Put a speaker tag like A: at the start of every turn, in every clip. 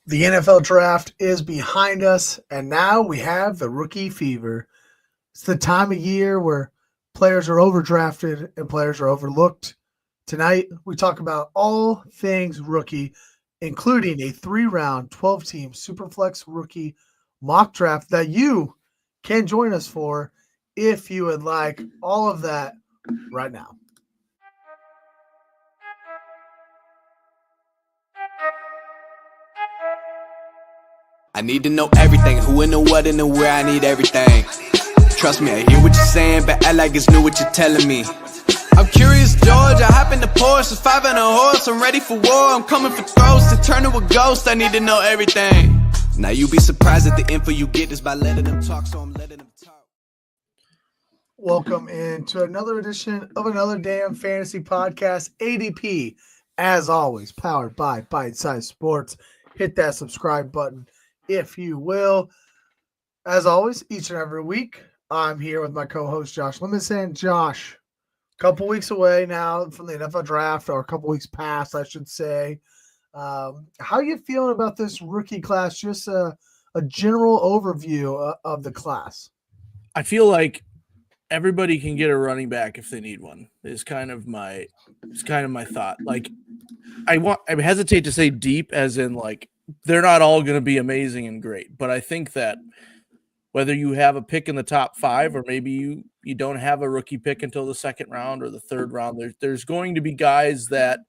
A: The NFL draft is behind us, and now we have the rookie fever. It's the time of year where players are overdrafted and players are overlooked. Tonight, we talk about all things rookie, including a 3-round, 12-team Superflex rookie mock draft that you can join us for if you would like. All of that right now.
B: I need to know everything, who and the what and the where, I need everything. Trust me, I hear what you're saying, but act like it's new what you're telling me. I'm curious, George, I hop in the Porsche, it's 5 and a horse, I'm ready for war, I'm coming for throats, to turn to a ghost, I need to know everything. Now you be surprised at the info you get just by letting them talk, so I'm letting them talk.
A: Welcome into another edition of Another Damn Fantasy Podcast, ADP, as always, powered by Bite Size Sports. Hit that subscribe button if you will. As always, each and every week, I'm here with my co-host, Josh Limison. Josh, a couple weeks away now from the NFL draft, or a couple weeks past, I should say. How are you feeling about this rookie class? Just a general overview of the class.
C: I feel like everybody can get a running back if they need one. Is kind of my thought. Like, I hesitate to say deep, as in like they're not all going to be amazing and great, but I think that whether you have a pick in the top 5 or maybe you don't have a rookie pick until the second round or the third round, there's going to be guys that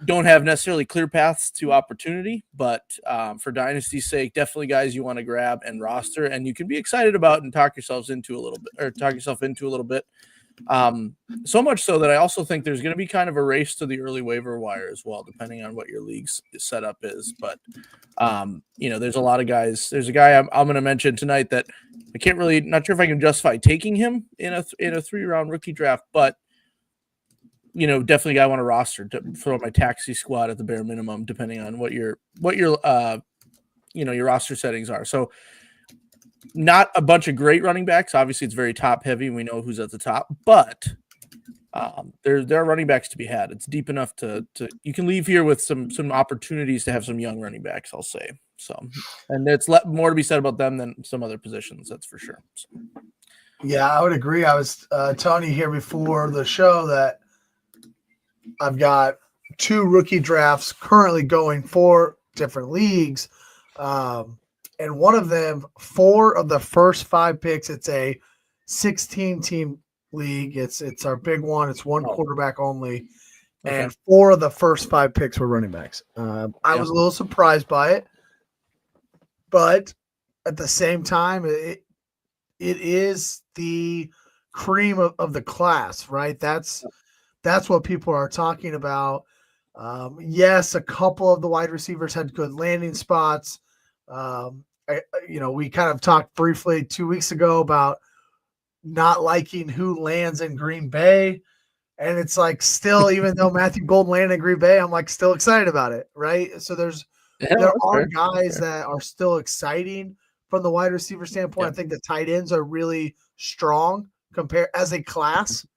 C: don't have necessarily clear paths to opportunity, but for Dynasty's sake, definitely guys you want to grab and roster, and you can be excited about and talk yourself into a little bit. So much so that I also think there's going to be kind of a race to the early waiver wire as well, depending on what your league's setup is. But, there's a lot of guys. There's a guy I'm going to mention tonight that not sure if I can justify taking him in a 3-round rookie draft, but definitely a guy I want to roster to throw my taxi squad at the bare minimum, depending on what your roster settings are. So not a bunch of great running backs. Obviously it's very top heavy and we know who's at the top, but there are running backs to be had. It's deep enough to you can leave here with some opportunities to have some young running backs, I'll say. So, and it's more to be said about them than some other positions. That's for sure. So.
A: Yeah, I would agree. I was telling you here before the show that I've got 2 rookie drafts currently going for different leagues. And one of them, 4 of the first 5 picks, it's a 16-team league. It's our big one. It's one quarterback only.
C: Okay.
A: And 4 of the first 5 picks were running backs. I was a little surprised by it. But at the same time, it is the cream of the class, right? That's what people are talking about. Yes, a couple of the wide receivers had good landing spots. We kind of talked briefly 2 weeks ago about not liking who lands in Green Bay. And it's like still, even though Matthew Golden landed in Green Bay, I'm like still excited about it, right? So there are guys that are still exciting from the wide receiver standpoint.
C: Yeah.
A: I think the tight ends are really strong as a class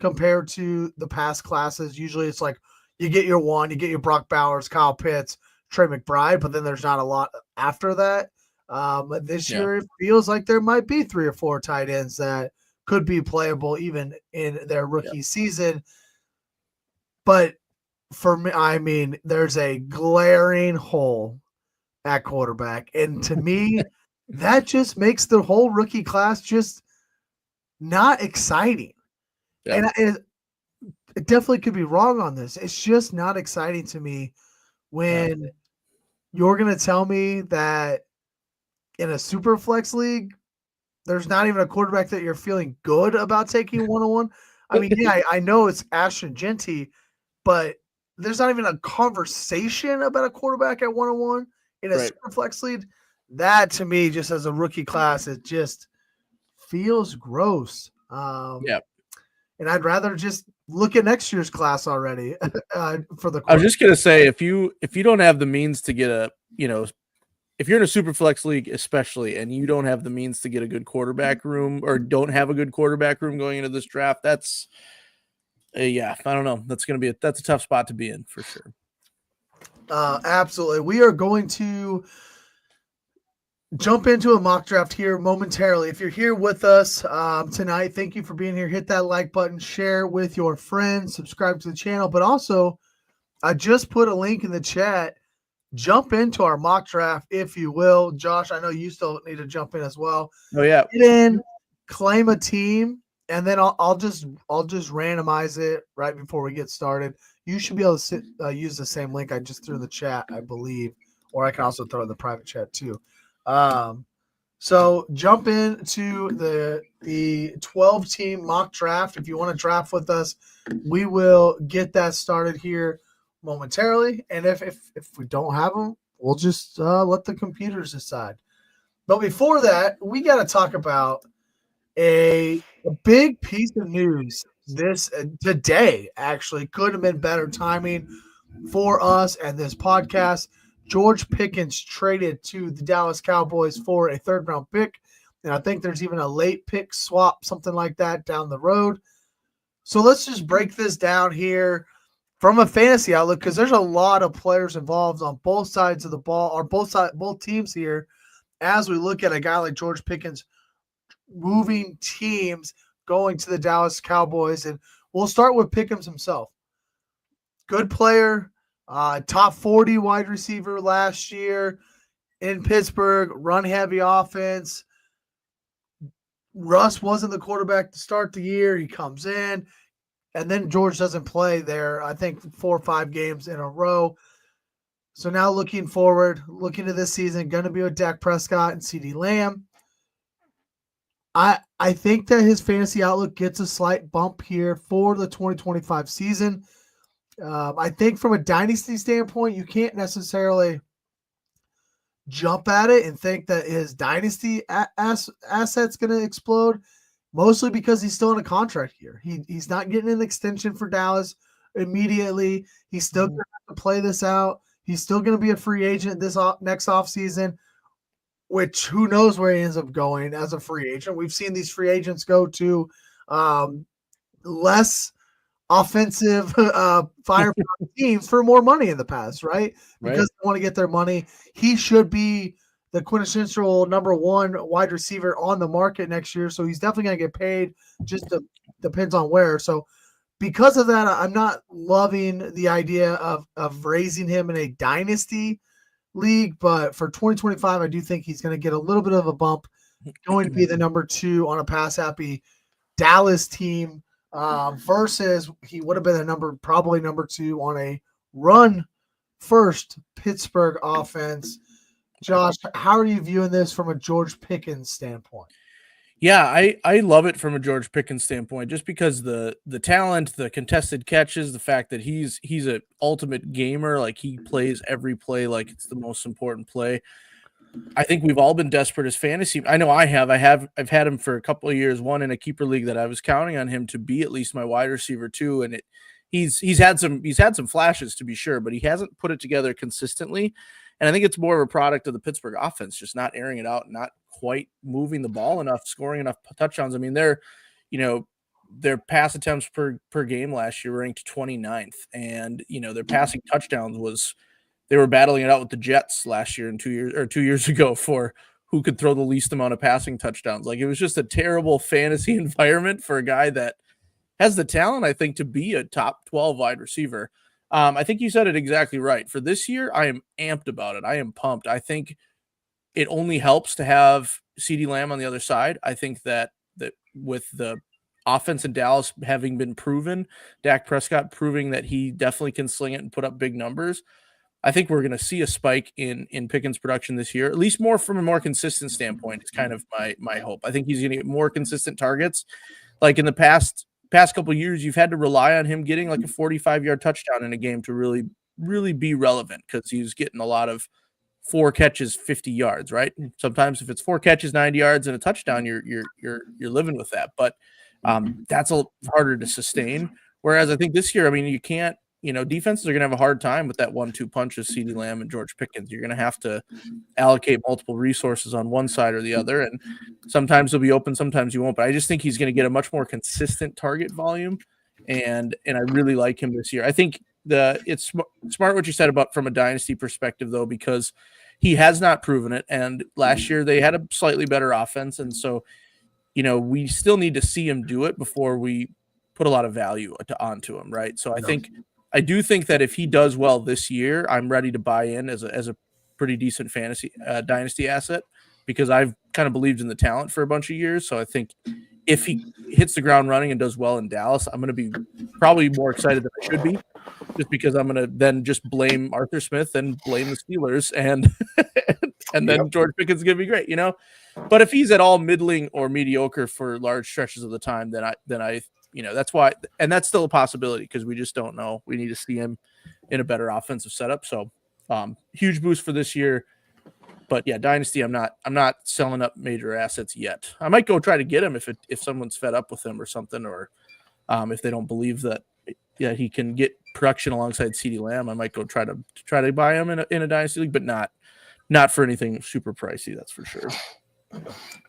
A: compared to the past classes. Usually it's like you get your Brock Bowers, Kyle Pitts, Trey McBride, but then there's not a lot after that. But this year it feels like there might be 3 or 4 tight ends that could be playable even in their rookie season. But for me, I mean, there's a glaring hole at quarterback. And to me, that just makes the whole rookie class just not exciting. Yeah. And it definitely could be wrong on this. It's just not exciting to me when you're going to tell me that in a super flex league, there's not even a quarterback that you're feeling good about taking 101. I mean, yeah, I know it's Ashton Genty, but there's not even a conversation about a quarterback at 101 in a super flex league. That to me, just as a rookie class, it just feels gross. And I'd rather just look at next year's class already for the.
C: I was just gonna say, if you don't have the means to get if you're in a super flex league, especially, and you don't have the means to get a good quarterback room or don't have a good quarterback room going into this draft, that's I don't know. That's a tough spot to be in for sure.
A: Absolutely. We are going to jump into a mock draft here momentarily. If you're here with us tonight, thank you for being here. Hit that like button, share with your friends, subscribe to the channel. But also, I just put a link in the chat. Jump into our mock draft, if you will. Josh, I know you still need to jump in as well.
C: Oh yeah.
A: Get in, claim a team, and then I'll just randomize it right before we get started. You should be able to use the same link I just threw in the chat, I believe, or I can also throw it in the private chat too. So jump into the 12-team mock draft. If you want to draft with us, we will get that started here momentarily. And if we don't have them, we'll just let the computers decide. But before that, we got to talk about a big piece of news this today. Actually, could have been better timing for us and this podcast. George Pickens traded to the Dallas Cowboys for a third-round pick, and I think there's even a late pick swap, something like that, down the road. So let's just break this down here from a fantasy outlook, because there's a lot of players involved on both sides of the ball, or both teams here, as we look at a guy like George Pickens moving teams going to the Dallas Cowboys. And we'll start with Pickens himself. Good player, top 40 wide receiver last year in Pittsburgh, run-heavy offense. Russ wasn't the quarterback to start the year. He comes in, and then George doesn't play there, I think, 4 or 5 games in a row. So now looking forward, looking to this season, going to be with Dak Prescott and CeeDee Lamb. I think that his fantasy outlook gets a slight bump here for the 2025 season. I think from a dynasty standpoint, you can't necessarily jump at it and think that his dynasty asset's going to explode, mostly because he's still in a contract here. He's not getting an extension for Dallas immediately. He's still going to have to play this out. He's still going to be a free agent this next offseason, which who knows where he ends up going as a free agent. We've seen these free agents go to less offensive firepower teams for more money in the past, right? Because they want to get their money. He should be the quintessential number 1 wide receiver on the market next year, so he's definitely going to get paid. Just depends on where. So because of that, I'm not loving the idea of raising him in a dynasty league, but for 2025, I do think he's going to get a little bit of a bump, going to be the number 2 on a pass-happy Dallas team, versus he would have been probably number 2 on a run-first Pittsburgh offense. Josh, how are you viewing this from a George Pickens standpoint?
C: Yeah, I love it from a George Pickens standpoint, just because the talent, the contested catches, the fact that he's an ultimate gamer, like he plays every play like it's the most important play. I think we've all been desperate as fantasy. I know I have. I've had him for a couple of years, one in a keeper league that I was counting on him to be at least my wide receiver too, and he's had some flashes, to be sure, but he hasn't put it together consistently. And I think it's more of a product of the Pittsburgh offense, just not airing it out, not quite moving the ball enough, scoring enough touchdowns. I mean, their pass attempts per game last year ranked 29th, and their passing touchdowns they were battling it out with the Jets last year and 2 years ago for who could throw the least amount of passing touchdowns. Like, it was just a terrible fantasy environment for a guy that has the talent, I think, to be a top 12 wide receiver. I think you said it exactly right. For this year, I am amped about it. I am pumped. I think it only helps to have CeeDee Lamb on the other side. I think that with the offense in Dallas having been proven, Dak Prescott proving that he definitely can sling it and put up big numbers, I think we're going to see a spike in Pickens' production this year, at least more from a more consistent standpoint. It's kind of my hope. I think he's going to get more consistent targets. Like in the past couple of years, you've had to rely on him getting like a 45-yard touchdown in a game to really be relevant, because he was getting a lot of 4 catches, 50 yards, right? Sometimes if it's 4 catches, 90 yards and a touchdown, you're living with that. But that's a little harder to sustain. Whereas I think this year, I mean, you can't, defenses are going to have a hard time with that 1-2 punch of CeeDee Lamb and George Pickens. You're going to have to allocate multiple resources on one side or the other. And sometimes they'll be open, sometimes you won't. But I just think he's going to get a much more consistent target volume. And I really like him this year. I think it's smart what you said about from a dynasty perspective, though, because he has not proven it. And last year they had a slightly better offense. And so, we still need to see him do it before we put a lot of value onto him. Right. So I do think that if he does well this year, I'm ready to buy in as a pretty decent fantasy dynasty asset, because I've kind of believed in the talent for a bunch of years. So I think if he hits the ground running and does well in Dallas, I'm going to be probably more excited than I should be, just because I'm going to then just blame Arthur Smith and blame the Steelers, and then George Pickens is going to be great, But if he's at all middling or mediocre for large stretches of the time, then I that's why, and that's still a possibility, because we just don't know. We need to see him in a better offensive setup. So huge boost for this year. But yeah, dynasty, I'm not selling up major assets yet. I might go try to get him if someone's fed up with him or something, or if they don't believe that he can get production alongside CeeDee Lamb. I might go try to buy him in a dynasty league, but not for anything super pricey, that's for sure.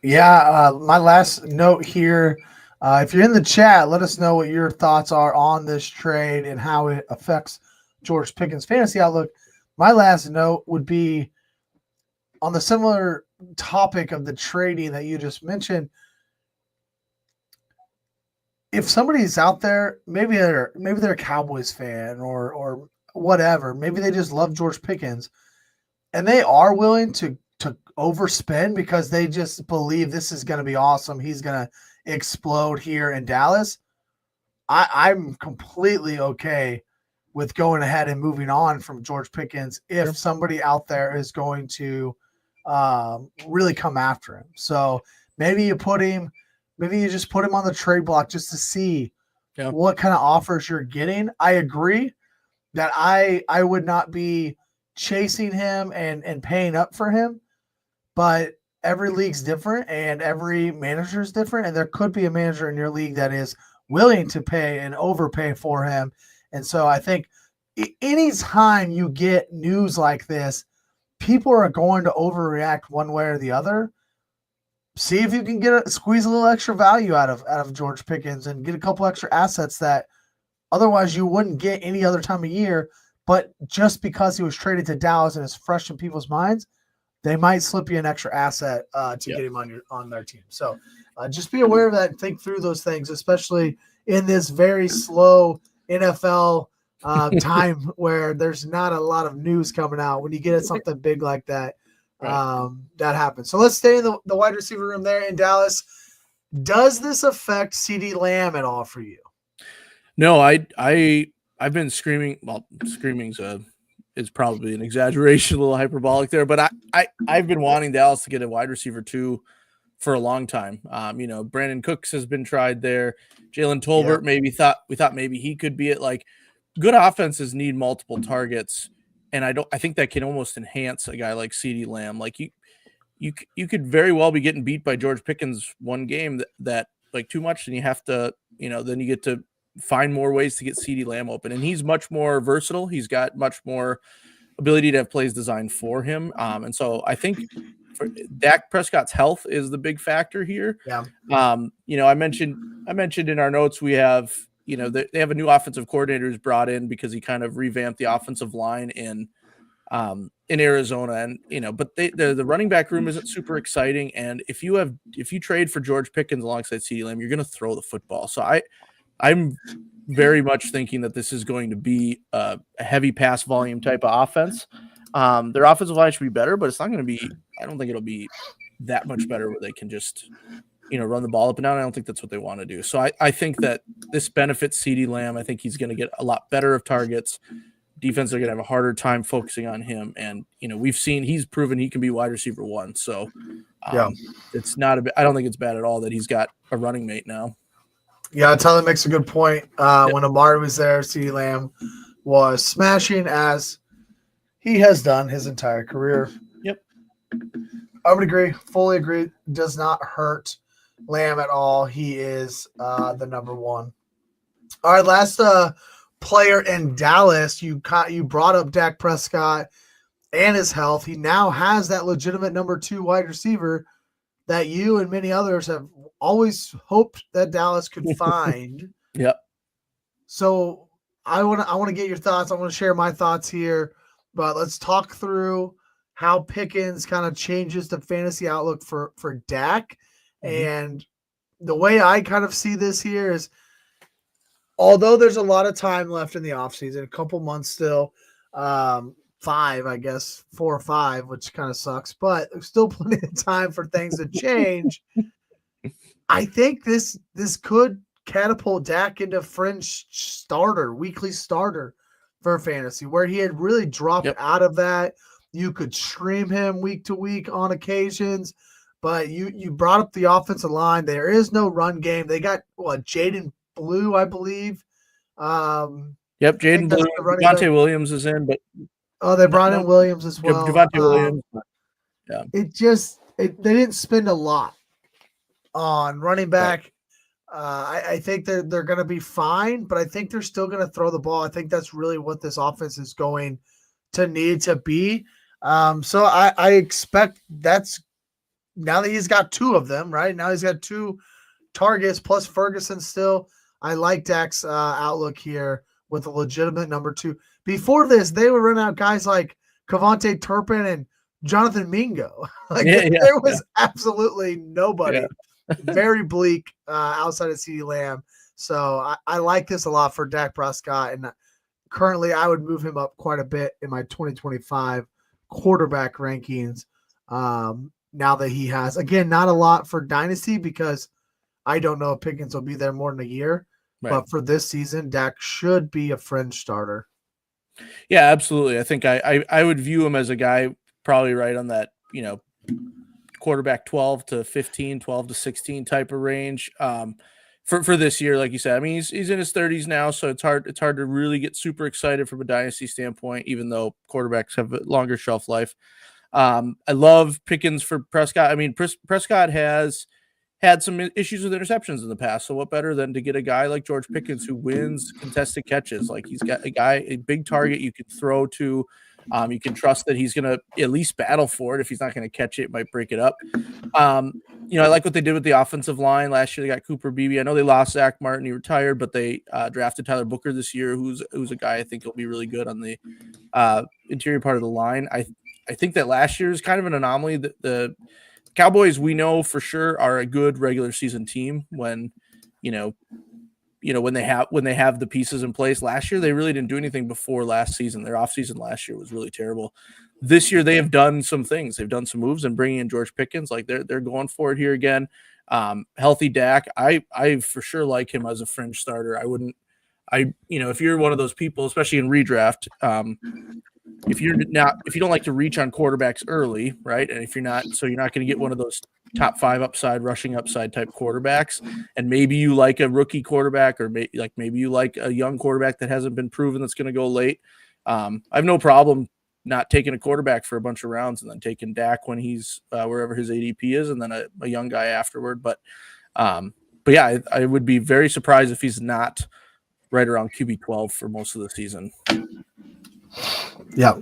A: Yeah, my last note here. If you're in the chat, let us know what your thoughts are on this trade and how it affects George Pickens' fantasy outlook. My last note would be on the similar topic of the trading that you just mentioned. If somebody's out there, maybe they're a Cowboys fan or whatever, maybe they just love George Pickens, and they are willing to overspend because they just believe this is going to be awesome. He's going to explode here in Dallas. I'm completely okay with going ahead and moving on from George Pickens if somebody out there is going to really come after him. So maybe you just put him on the trade block just to see what kind of offers you're getting. I agree that I would not be chasing him and paying up for him, but every league's different and every manager is different. And there could be a manager in your league that is willing to pay and overpay for him. And so I think anytime you get news like this, people are going to overreact one way or the other. See if you can squeeze a little extra value out of George Pickens and get a couple extra assets that otherwise you wouldn't get any other time of year. But just because he was traded to Dallas and is fresh in people's minds, they might slip you an extra asset to get him on their team. So just be aware of that and think through those things, especially in this very slow NFL time where there's not a lot of news coming out. When you get something big like that, that happens. So let's stay in the wide receiver room there in Dallas. Does this affect CeeDee Lamb at all for you?
C: No, I've been screaming. Well, screaming's is probably an exaggeration, a little hyperbolic there, but I've been wanting Dallas to get a wide receiver too for a long time. Brandon Cooks has been tried there. Jalen Tolbert, we thought maybe he could be it. Like, good offenses need multiple targets, and I think that can almost enhance a guy like CeeDee Lamb. Like you could very well be getting beat by George Pickens one game that like too much, and you have to, then you get to find more ways to get CeeDee Lamb open. And he's much more versatile. He's got much more ability to have plays designed for him. And so I think for Dak Prescott's health is the big factor here.
A: Yeah.
C: I mentioned in our notes, we have, they have a new offensive coordinator who's brought in because he kind of revamped the offensive line in Arizona. And, but the running back room isn't super exciting. And if you trade for George Pickens alongside CeeDee Lamb, you're going to throw the football. So I'm very much thinking that this is going to be a heavy pass volume type of offense. Their offensive line should be better, but it's not going to be, I don't think it'll be that much better where they can just, run the ball up and down. I don't think that's what they want to do. So I think that this benefits CeeDee Lamb. I think he's going to get a lot better of targets. Defense are going to have a harder time focusing on him. And, he's proven he can be wide receiver one. So it's not I don't think it's bad at all that he's got a running mate now.
A: Yeah, Tyler makes a good point. When Amari was there, CeeDee Lamb was smashing, as he has done his entire career.
C: Yep.
A: I would agree. Fully agree. Does not hurt Lamb at all. He is the number one. All right, last player in Dallas. You brought up Dak Prescott and his health. He now has that legitimate number 2 wide receiver that you and many others have always hoped that Dallas could find.
C: Yep.
A: So I want to get your thoughts. I want to share my thoughts here, but let's talk through how Pickens kind of changes the fantasy outlook for Dak. And the way I kind of see this here is, although there's a lot of time left in the offseason, a couple months still, 5, I guess, 4 or 5, which kind of sucks, but there's still plenty of time for things to change. I think this could catapult Dak into fringe starter, weekly starter for fantasy, where he had really dropped out of that. You could stream him week to week on occasions, but you brought up the offensive line. There is no run game. They got Jaden Blue, I believe.
C: Jaden Blue. Devontae Williams is in, but
A: they brought in Williams as well.
C: Devontae Williams.
A: Yeah. They didn't spend a lot on running back. Right. I think they're going to be fine, but I think they're still going to throw the ball. I think that's really what this offense is going to need to be. So I expect that's now that he's got 2 of them, right? Now he's got 2 targets plus Ferguson still. I like Dak's outlook here with a legitimate number 2. Before this, they would run out guys like Kevontae Turpin and Jonathan Mingo. There was absolutely nobody. Yeah. Very bleak outside of CeeDee Lamb. So I like this a lot for Dak Prescott. And currently I would move him up quite a bit in my 2025 quarterback rankings. Now that he has, again, not a lot for Dynasty because I don't know if Pickens will be there more than a year. Right. But for this season, Dak should be a fringe starter.
C: Yeah, absolutely. I think I would view him as a guy probably right on that, quarterback 12 to 15, 12 to 16 type of range for this year. Like you said, I mean, he's in his 30s now, so it's hard to really get super excited from a dynasty standpoint, even though quarterbacks have a longer shelf life. I love Pickens for Prescott. I mean, Prescott has had some issues with interceptions in the past, so what better than to get a guy like George Pickens who wins contested catches? Like, he's got a big target you can throw to. You can trust that he's going to at least battle for it. If he's not going to catch it, might break it up. I like what they did with the offensive line. Last year, they got Cooper Beebe. I know they lost Zach Martin. He retired, but they drafted Tyler Booker this year, who's a guy I think will be really good on the interior part of the line. I think that last year is kind of an anomaly. The Cowboys, we know for sure, are a good regular season team when when they have the pieces in place. Last year, they really didn't do anything before last season. Their offseason last year was really terrible. This year, they have done some things. They've done some moves and bringing in George Pickens. Like, they're going for it here again. Healthy Dak, I for sure like him as a fringe starter. If you're one of those people, especially in redraft, if you don't like to reach on quarterbacks early, right? And if you're not going to get one of those top 5 upside, rushing upside type quarterbacks, and maybe you like a rookie quarterback, or maybe you like a young quarterback that hasn't been proven that's going to go late. I have no problem not taking a quarterback for a bunch of rounds and then taking Dak when he's wherever his ADP is, and then a young guy afterward. But yeah, I would be very surprised if he's not right around QB 12 for most of the season.
A: Yeah,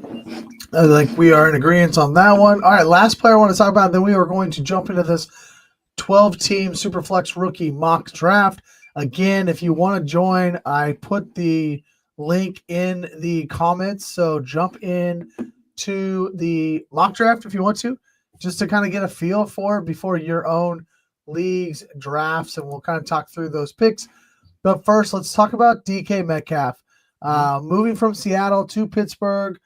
A: I think we are in agreement on that one. All right, last player I want to talk about, then we are going to jump into this 12-team Superflex rookie mock draft. Again, if you want to join, I put the link in the comments, so jump in to the mock draft if you want to, just to kind of get a feel for it before your own leagues drafts, and we'll kind of talk through those picks. But first, let's talk about DK Metcalf. Moving from Seattle to Pittsburgh.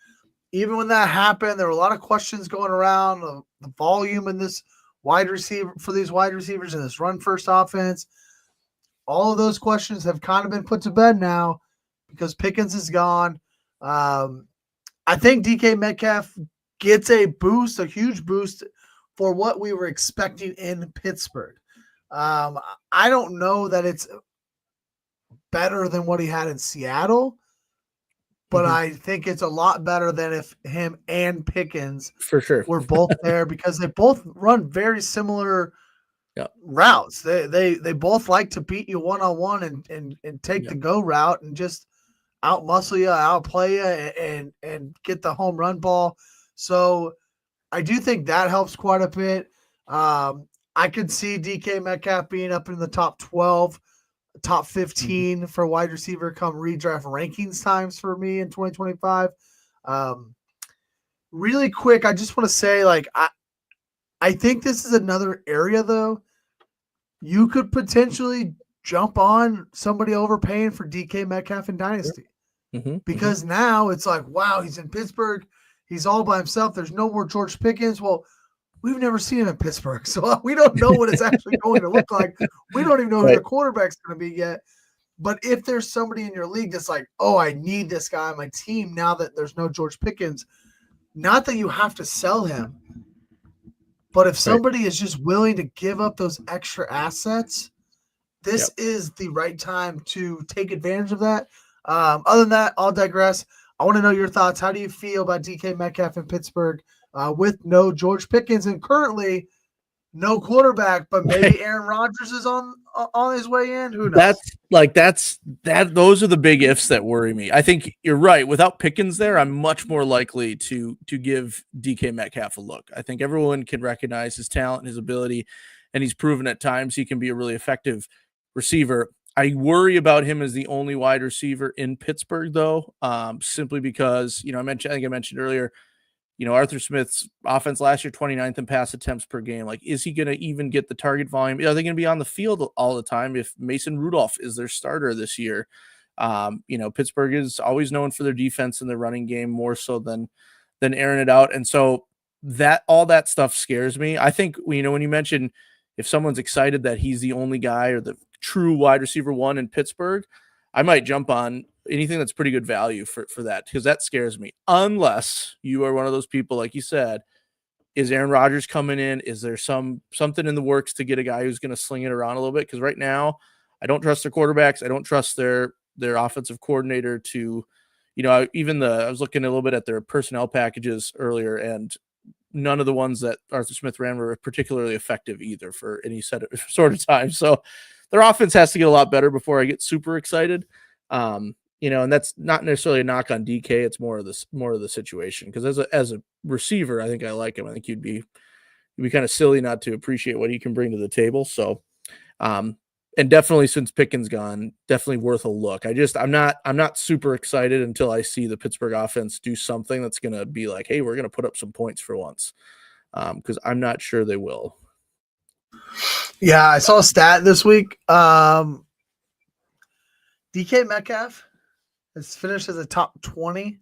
A: Even when that happened, there were a lot of questions going around the volume in this wide receiver for these wide receivers in this run first offense. All of those questions have kind of been put to bed now because Pickens is gone. I think DK Metcalf gets a boost, a huge boost for what we were expecting in Pittsburgh. I don't know that it's better than what he had in Seattle, but I think it's a lot better than if him and Pickens
C: for sure
A: were both there, because they both run very similar routes. They both like to beat you one-on-one and take the go route and just out-muscle you, outplay you, and get the home run ball. So I do think that helps quite a bit. I could see DK Metcalf being up in the top 12 top 15 for wide receiver come redraft rankings times for me in 2025. Really quick, I just want to say, like, I think this is another area, though, you could potentially jump on somebody overpaying for DK Metcalf in Dynasty. Because now it's like, wow, he's in Pittsburgh. He's all by himself. There's no more George Pickens. Well, we've never seen him in Pittsburgh, so we don't know what it's actually going to look like. We don't even know who the quarterback's going to be yet. But if there's somebody in your league that's like, oh, I need this guy on my team now that there's no George Pickens, not that you have to sell him, but if somebody is just willing to give up those extra assets, this is the right time to take advantage of that. Other than that, I'll digress. I want to know your thoughts. How do you feel about DK Metcalf in Pittsburgh with no George Pickens and currently no quarterback, but maybe Aaron Rodgers is on his way in? Who knows?
C: Those are the big ifs that worry me. I think you're right. Without Pickens there, I'm much more likely to give DK Metcalf a look. I think everyone can recognize his talent and his ability, and he's proven at times he can be a really effective receiver. I worry about him as the only wide receiver in Pittsburgh, though, simply because, I think I mentioned earlier, Arthur Smith's offense last year, 29th in pass attempts per game. Like, is he going to even get the target volume? Are they going to be on the field all the time if Mason Rudolph is their starter this year? Pittsburgh is always known for their defense and their running game more so than airing it out. And so all that stuff scares me. I think, when you mention if someone's excited that he's the only guy or the true wide receiver one in Pittsburgh, I might jump on anything that's pretty good value for that, because that scares me. Unless you are one of those people, like you said, is Aaron Rodgers coming in? Is there something in the works to get a guy who's going to sling it around a little bit? Because right now, I don't trust their quarterbacks. I don't trust their offensive coordinator to, I was looking a little bit at their personnel packages earlier, and none of the ones that Arthur Smith ran were particularly effective either for any sort of time. So their offense has to get a lot better before I get super excited. And that's not necessarily a knock on DK. It's more of the situation. Because as a receiver, I think I like him. I think you'd be kind of silly not to appreciate what he can bring to the table. So, and definitely since Pickens gone, definitely worth a look. I'm not super excited until I see the Pittsburgh offense do something that's going to be like, hey, we're going to put up some points for once. Because I'm not sure they will.
A: Yeah, I saw a stat this week. DK Metcalf has finished as a top 20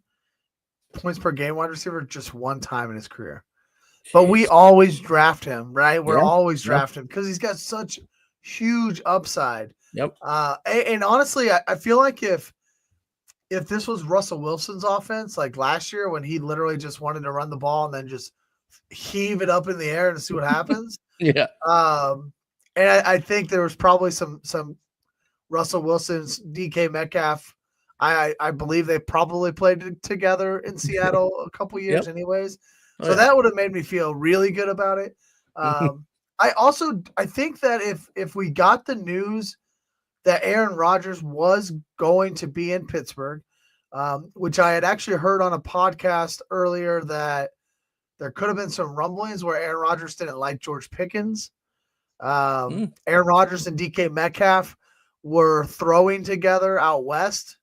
A: points per game wide receiver just one time in his career. But we always draft him, right? We're always drafting him because he's got such huge upside.
C: Yep.
A: And honestly, I feel like if this was Russell Wilson's offense, like last year when he literally just wanted to run the ball and then just heave it up in the air and see what happens.
C: Yeah.
A: And I think there was probably some Russell Wilson's DK Metcalf. I believe they probably played together in Seattle a couple years anyways. So that would have made me feel really good about it. I think that if we got the news that Aaron Rodgers was going to be in Pittsburgh, which I had actually heard on a podcast earlier that there could have been some rumblings where Aaron Rodgers didn't like George Pickens. Aaron Rodgers and DK Metcalf were throwing together out west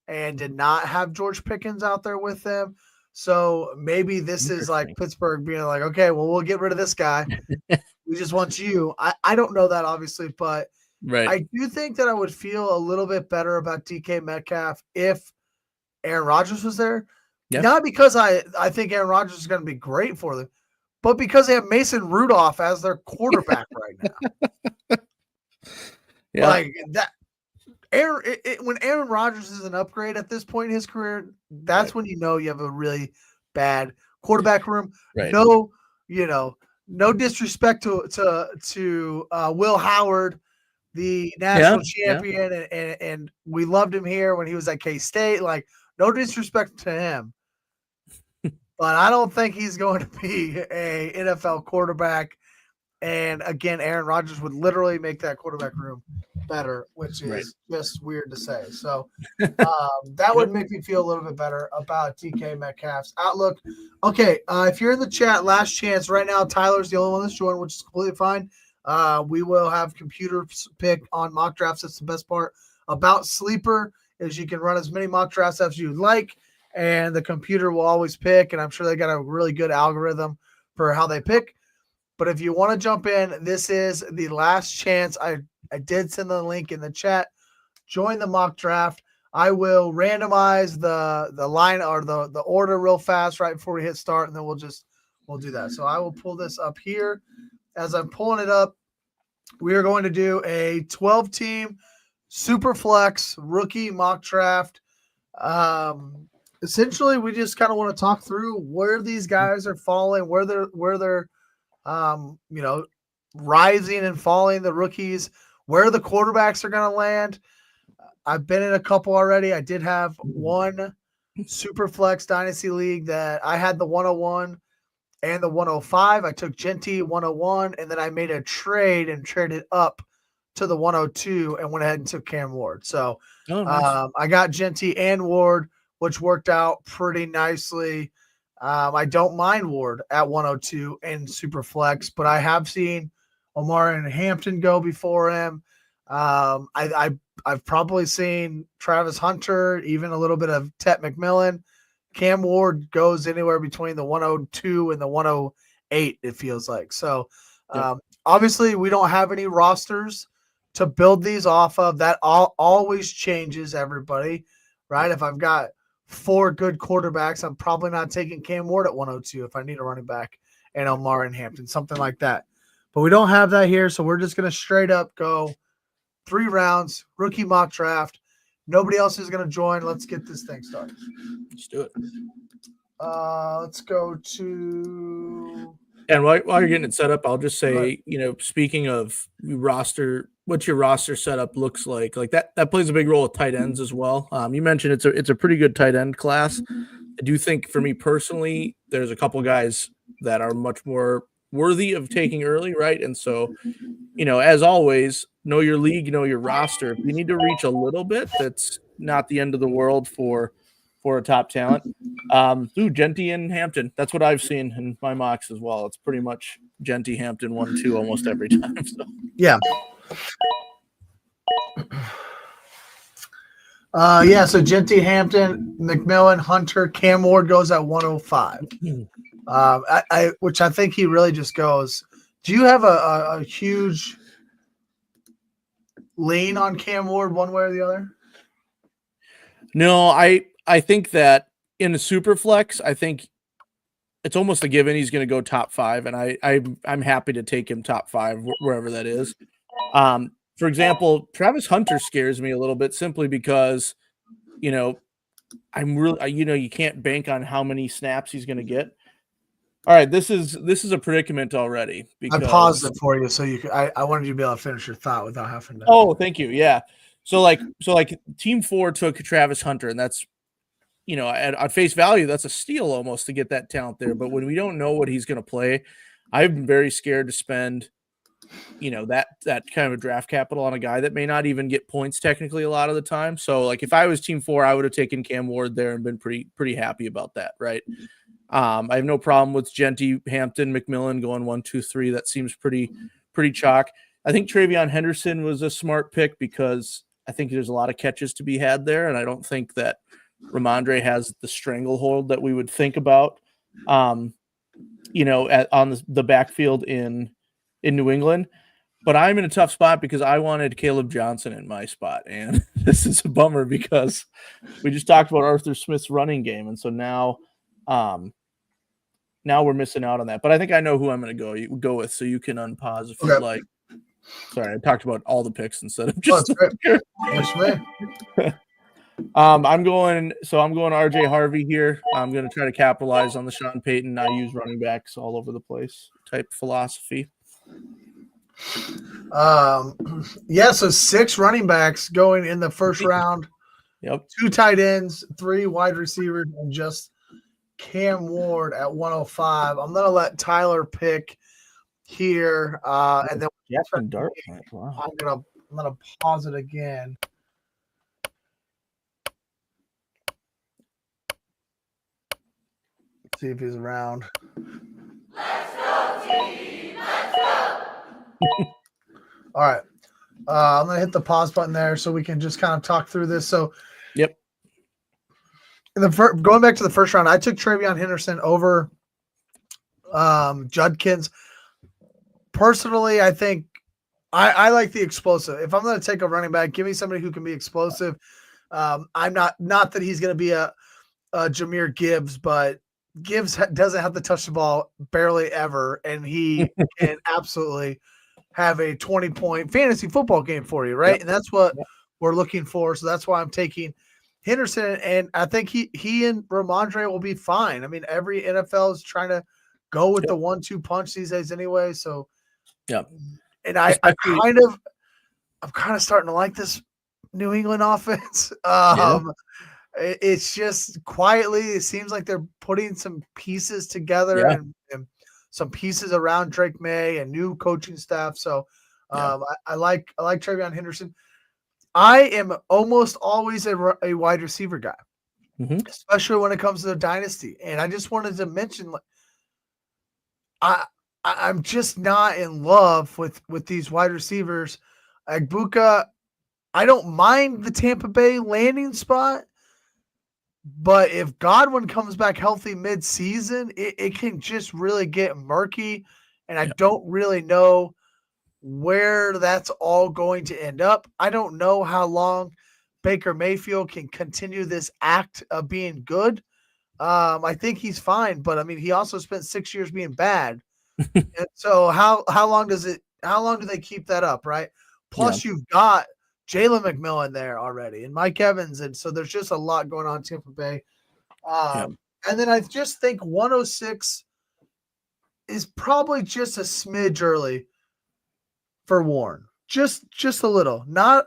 A: and did not have George Pickens out there with them. So maybe this is like Pittsburgh being like, okay, well, we'll get rid of this guy. We just want you. I don't know that, obviously, but I do think that I would feel a little bit better about DK Metcalf if Aaron Rodgers was there. Yeah. Not because I think Aaron Rodgers is going to be great for them, but because they have Mason Rudolph as their quarterback right now. Like that. When Aaron Rodgers is an upgrade at this point in his career, that's when you know you have a really bad quarterback room. Right. No disrespect to Will Howard, the national champion, and we loved him here when he was at K-State. Like, no disrespect to him, but I don't think he's going to be a NFL quarterback. And again, Aaron Rodgers would literally make that quarterback room better, which is just weird to say. So that would make me feel a little bit better about DK Metcalf's outlook. Okay, if you're in the chat, last chance right now. Tyler's the only one that's joined, which is completely fine. We will have computers pick on mock drafts. That's the best part about Sleeper is you can run as many mock drafts as you like, and the computer will always pick. And I'm sure they got a really good algorithm for how they pick. But if you want to jump in, this is the last chance. I did send the link in the chat. Join the mock draft. I will randomize the line or the order real fast right before we hit start, and then we'll do that. So I will pull this up here. As I'm pulling it up, we are going to do a 12-team super flex rookie mock draft. Essentially, we just kind of want to talk through where these guys are falling, where they're rising and falling, the rookies, where the quarterbacks are going to land. I've been in a couple already. I did have one super flex dynasty league that I had the 101 and the 105. I took Genty 101, and then I made a trade and traded up to the 102 and went ahead and took Cam Ward. So nice. I got Genty and Ward, which worked out pretty nicely. I don't mind Ward at 102 in super flex, but I have seen Omar and Hampton go before him. I've probably seen Travis Hunter, even a little bit of Tet McMillan. Cam Ward goes anywhere between the 102 and the 108, it feels like. So obviously we don't have any rosters to build these off of. That always changes, everybody, right? If I've got 4 good quarterbacks, I'm probably not taking Cam Ward at 102 if I need a running back and Omar and Hampton, something like that. But we don't have that here, so we're just going to straight up go 3 rounds, rookie mock draft. Nobody else is going to join. Let's get this thing started.
C: Let's do it.
A: Let's go to.
C: And while you're getting it set up, I'll just say, speaking of roster, what your roster setup looks like that plays a big role with tight ends as well. You mentioned it's a pretty good tight end class. I do think for me personally, there's a couple guys that are much more worthy of taking early, right? And so, as always, know your league, know your roster. If you need to reach a little bit, that's not the end of the world for a top talent. Genty and Hampton. That's what I've seen in my mocks as well. It's pretty much Genty, Hampton, 1-2 almost every time. So.
A: Yeah. So Genty, Hampton, McMillan, Hunter, Cam Ward goes at 105. Which I think he really just goes. Do you have a huge lean on Cam Ward one way or the other?
C: No, I think that in the super flex, I think it's almost a given he's going to go top 5, and I'm happy to take him top 5 wherever that is. For example, Travis Hunter scares me a little bit simply because, I'm really, you can't bank on how many snaps he's going to get. All right, this is a predicament already.
A: I paused it for you so you could. I wanted you to be able to finish your thought without having to.
C: Oh, thank you. Yeah. So Team 4 took Travis Hunter, and that's, at face value, that's a steal almost to get that talent there. But when we don't know what he's going to play, I'm very scared to spend, that kind of a draft capital on a guy that may not even get points technically a lot of the time. So if I was Team 4, I would have taken Cam Ward there and been pretty happy about that, right? I have no problem with Genty, Hampton, McMillan going 1, 2, 3. That seems pretty chalk. I think Travion Henderson was a smart pick because I think there's a lot of catches to be had there, and I don't think that Ramondre has the stranglehold that we would think about, on the backfield in New England. But I'm in a tough spot because I wanted Caleb Johnson in my spot, and this is a bummer because we just talked about Arthur Smith's running game, and so now we're missing out on that. But I think I know who I'm going to go with, so you can unpause if you'd like. Sorry, I talked about all the picks instead of just. I'm going RJ Harvey here. I'm going to try to capitalize on the Sean Payton. I use running backs all over the place type philosophy.
A: So 6 running backs going in the first round.
C: Yep.
A: 2 tight ends, 3 wide receivers, and just Cam Ward at 105. I'm going to let Tyler pick here, and then
C: wow.
A: I'm gonna pause it again. Let's see if he's around.
D: Let's go, team! Let's go!
A: All right. I'm going to hit the pause button there so we can just kind of talk through this. So,
C: Yep.
A: Going back to the first round, I took Travion Henderson over Judkins. Personally, I think I like the explosive. If I'm going to take a running back, give me somebody who can be explosive. I'm not that he's going to be a Jahmyr Gibbs, but Gibbs doesn't have to touch the ball barely ever, and he can absolutely have a 20-point fantasy football game for you, right? Yep. And that's what we're looking for. So that's why I'm taking Henderson, and I think he and Ramondre will be fine. I mean, every NFL is trying to go with the 1-2 punch these days anyway. So, and I'm kind of starting to like this New England offense. It's just quietly, it seems like they're putting some pieces together and some pieces around Drake May and new coaching staff. So I like Travion Henderson. I am almost always a wide receiver guy, especially when it comes to the dynasty. And I just wanted to mention, I'm just not in love with these wide receivers. Agbuka, I don't mind the Tampa Bay landing spot, but if Godwin comes back healthy mid-season, it can just really get murky, and I don't really know where that's all going to end up. I don't know how long Baker Mayfield can continue this act of being good. I think he's fine, but I mean, he also spent 6 years being bad. And so how long do they keep that up, right? Plus you've got Jalen McMillan there already and Mike Evans. And so there's just a lot going on in Tampa Bay. And then I just think 106 is probably just a smidge early for Warren. Just a little. Not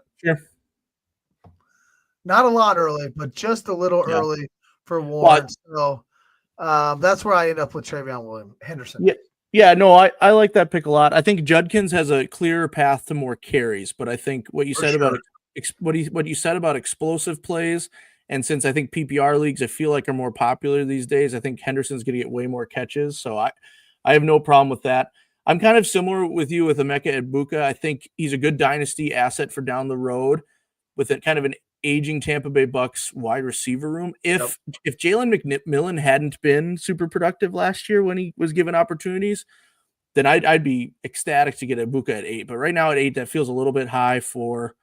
A: a lot early, but just a little early for Warren. So that's where I end up with Travion Henderson.
C: Yeah, no, I like that pick a lot. I think Judkins has a clearer path to more carries, but I think what you said about what you said about explosive plays, and since I think PPR leagues I feel like are more popular these days, I think Henderson's going to get way more catches. So I have no problem with that. I'm kind of similar with you with Emeka Egbuka. I think he's a good dynasty asset for down the road with kind of an aging Tampa Bay Bucks wide receiver room. If Jalen McMillan hadn't been super productive last year when he was given opportunities, then I'd be ecstatic to get Egbuka at 8. But right now at 8, that feels a little bit high for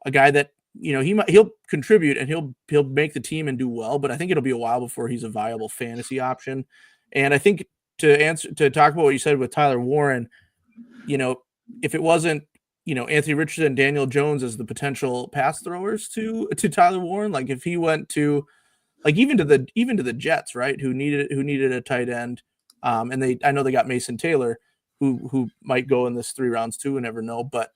C: a guy that, he'll contribute and he'll make the team and do well, but I think it'll be a while before he's a viable fantasy option. And I think to talk about what you said with Tyler Warren, if it wasn't, Anthony Richardson and Daniel Jones as the potential pass throwers to Tyler Warren, like if he went to, like even to the Jets, right, who needed a tight end, and I know they got Mason Taylor, who might go in this 3 rounds too, and never know, but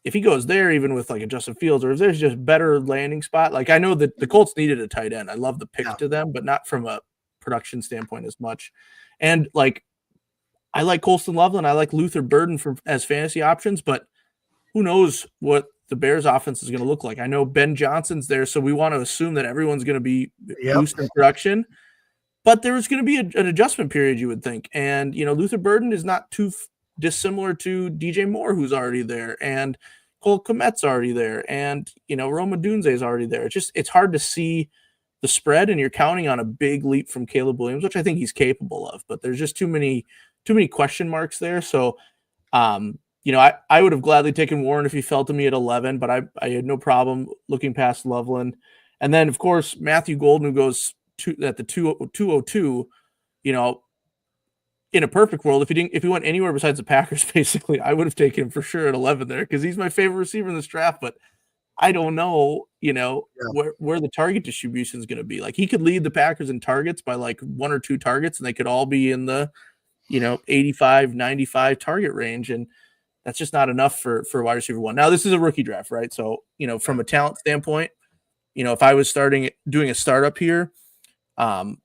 C: if he goes there, even with like a Justin Fields, or if there's just better landing spot, like I know that the Colts needed a tight end. I love the pick to them, but not from a production standpoint as much. And like, I like Colston Loveland. I like Luther Burden as fantasy options, but who knows what the Bears offense is going to look like. I know Ben Johnson's there, so we want to assume that everyone's going to be boosting production, but there's going to be an adjustment period, you would think. And, Luther Burden is not too dissimilar to DJ Moore, who's already there, and Cole Kmet's already there, and, Roma Dunze is already there. It's hard to see the spread, and you're counting on a big leap from Caleb Williams, which I think he's capable of, but there's just too many question marks there. So, I would have gladly taken Warren if he fell to me at 11, but I had no problem looking past Loveland. And then, of course, Matthew Golden, who goes at the 202, in a perfect world, if he went anywhere besides the Packers, basically, I would have taken him for sure at 11 there because he's my favorite receiver in this draft, but I don't know, where the target distribution is going to be. Like he could lead the Packers in targets by like 1 or 2 targets, and they could all be in the 85, 95 target range. And that's just not enough for wide receiver 1. Now this is a rookie draft, right? So, from a talent standpoint, if I was doing a startup here, I'm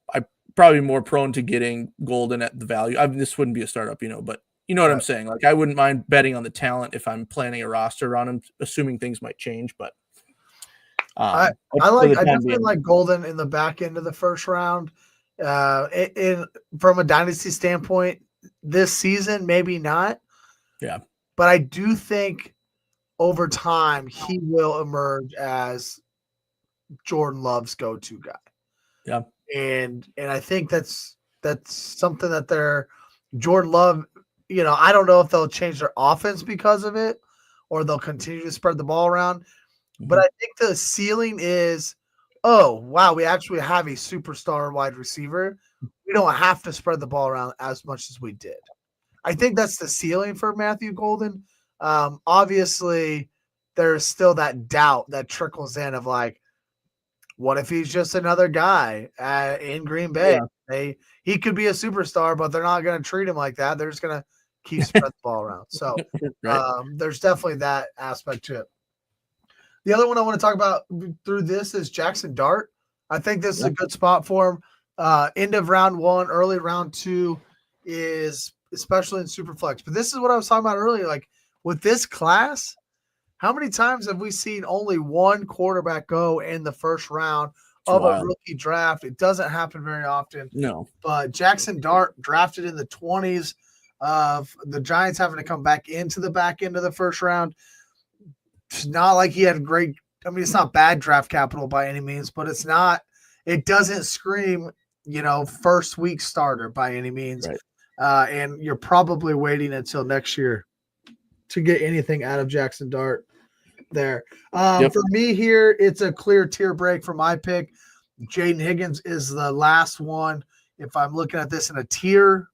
C: probably more prone to getting Golden at the value. This wouldn't be a startup, but you know what I'm saying? Like I wouldn't mind betting on the talent if I'm planning a roster on him, assuming things might change, but
A: I definitely like Golden in the back end of the first round. From a dynasty standpoint, this season, maybe not.
C: Yeah.
A: but I do think over time he will emerge as Jordan Love's go-to guy.
C: Yeah.
A: And I think that's something that they're Jordan Love, I don't know if they'll change their offense because of it or they'll continue to spread the ball around. But I think the ceiling is, oh, wow, we actually have a superstar wide receiver. We don't have to spread the ball around as much as we did. I think that's the ceiling for Matthew Golden. Obviously, there's still that doubt that trickles in of like, what if he's just another guy in Green Bay?
C: Yeah.
A: He could be a superstar, but they're not going to treat him like that. They're just going to keep spreading the ball around. So
C: right.
A: There's definitely that aspect to it. The other one I want to talk about through this is Jackson Dart. I think this is a good spot for him. End of round 1, early round 2 is especially in Superflex. But this is what I was talking about earlier. Like with this class, how many times have we seen only one quarterback go in the first round of a rookie draft? It doesn't happen very often.
C: No.
A: But Jackson Dart drafted in the 20s of the Giants having to come back into the back end of the first round. It's not like he had great – I mean, it's not bad draft capital by any means, but it doesn't scream, first week starter by any means.
C: Right.
A: And you're probably waiting until next year to get anything out of Jackson Dart there. For me here, it's a clear tier break for my pick. Jaden Higgins is the last one. If I'm looking at this in a tier,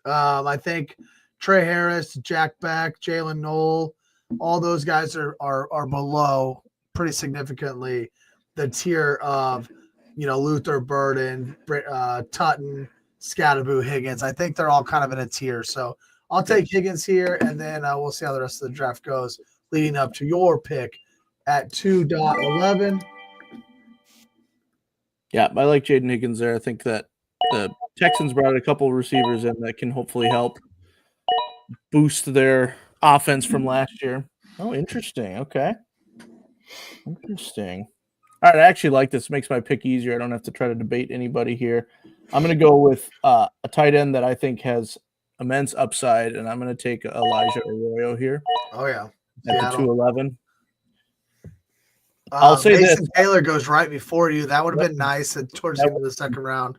A: I think Trey Harris, Jack Beck, Jalen Knoll, all those guys are below pretty significantly the tier of, Luther Burden, Tutton, Scatterboo, Higgins. I think they're all kind of in a tier. So I'll take Higgins here, and then we'll see how the rest of the draft goes leading up to your pick at 2.11.
C: Yeah, I like Jaden Higgins there. I think that the Texans brought a couple of receivers in that can hopefully help boost their offense from last year. Oh, interesting. Okay. Interesting. All right, I actually like this. It makes my pick easier. I don't have to try to debate anybody here. I'm going to go with a tight end that I think has immense upside, and I'm going to take Elijah Arroyo here.
A: Oh, yeah.
C: At the 211. I'll say
A: Mason
C: this.
A: Taylor goes right before you. That would have been nice towards the end of the second round.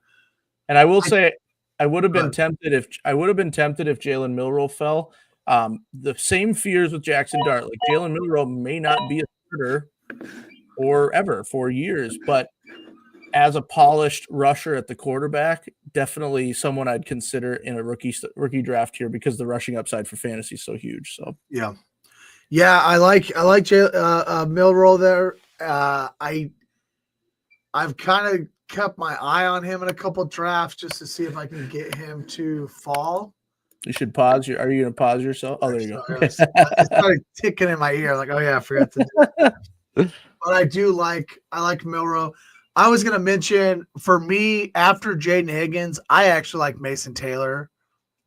C: And I will say I would have been tempted if Jalen Milroe fell. The same fears with Jackson Dart. Like Jalen Milroe may not be a starter for years, but as a polished rusher at the quarterback, definitely someone I'd consider in a rookie draft here because the rushing upside for fantasy is so huge. So
A: yeah, I like Milroe there. I've kind of kept my eye on him in a couple drafts just to see if I can get him to fall.
C: You should pause. Are you going to pause yourself? Oh, there you go.
A: It started ticking in my ear. Like, oh yeah, I forgot to do that. But I like Milroe. I was going to mention, for me, after Jaden Higgins, I actually like Mason Taylor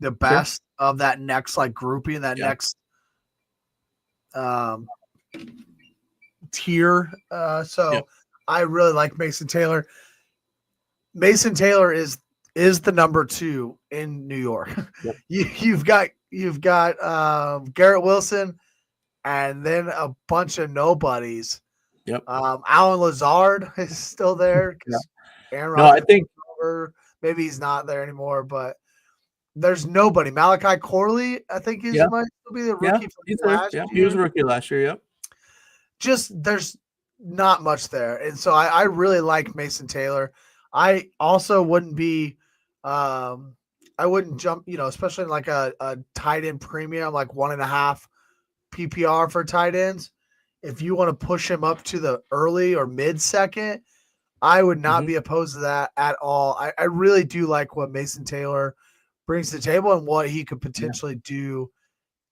A: the best of that next grouping, that next tier. I really like Mason Taylor. Mason Taylor is the number 2 in New York.
C: Yep.
A: You've got Garrett Wilson and then a bunch of nobodies.
C: Yep.
A: Alan Lazard is still there.
C: Aaron Rodgers, I think
A: maybe he's not there anymore, but there's nobody. Malachi Corley, I think might still be the rookie from last year.
C: He was a rookie last year. Yep.
A: Just there's not much there, and so I really like Mason Taylor. I also wouldn't be, I wouldn't jump, especially in like a tight end premium, like 1.5 PPR for tight ends. If you want to push him up to the early or mid second, I would not be opposed to that at all. I really do like what Mason Taylor brings to the table and what he could potentially do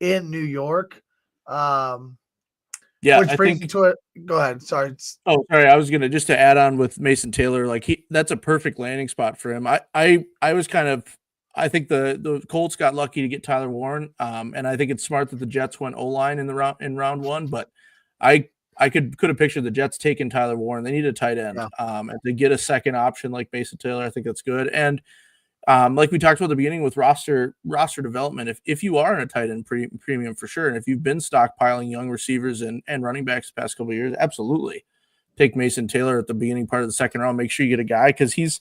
A: in New York. Which brings me to it. Go ahead. Sorry.
C: Oh, sorry. I was gonna just to add on with Mason Taylor. That's a perfect landing spot for him. I was kind of. I think the Colts got lucky to get Tyler Warren, and I think it's smart that the Jets went O-line in round 1. But I could have pictured the Jets taking Tyler Warren. They need a tight end, and to get a second option like Mason Taylor, I think that's good. And like we talked about at the beginning with roster development, if you are in a tight end premium for sure, and if you've been stockpiling young receivers and running backs the past couple of years, absolutely take Mason Taylor at the beginning part of the second round. Make sure you get a guy because he's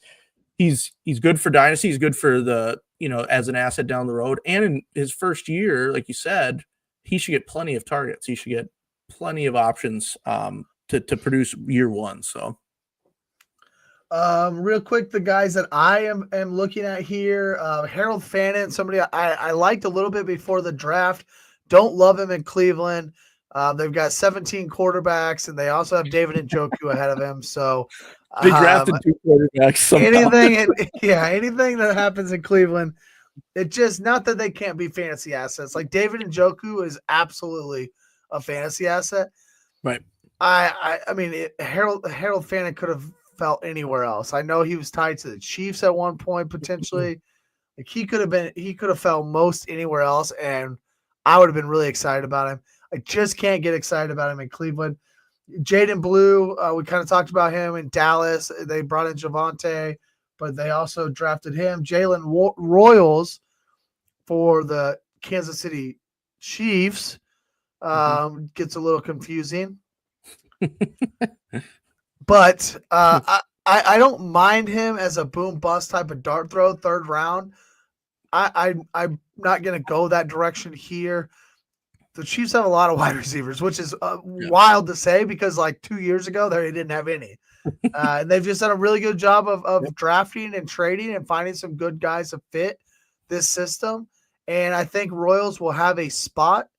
C: good for Dynasty. He's good for the, as an asset down the road. And in his first year, like you said, he should get plenty of targets. He should get plenty of options to produce year one. So.
A: Real quick, the guys that I am looking at here, Harold Fannin, somebody I liked a little bit before the draft. Don't love him in Cleveland. They've got 17 quarterbacks, and they also have David Njoku ahead of him. So
C: they drafted 2 quarterbacks somehow.
A: Anything that happens in Cleveland, it just, not that they can't be fantasy assets. Like David Njoku is absolutely a fantasy asset.
C: Right.
A: I mean, Harold Fannin could have felt anywhere else. I know he was tied to the Chiefs at one point potentially. Like he could have felt most anywhere else, and I would have been really excited about him. I just can't get excited about him in Cleveland. Jaden Blue, we kind of talked about him in Dallas. They brought in Javonte, but they also drafted him. Jalen Royals for the Kansas City Chiefs gets a little confusing. But I don't mind him as a boom bust type of dart throw, third round. I'm not going to go that direction here. The Chiefs have a lot of wide receivers, which is wild to say because like 2 years ago they didn't have any. And they've just done a really good job of drafting and trading and finding some good guys to fit this system. And I think Royals will have a spot.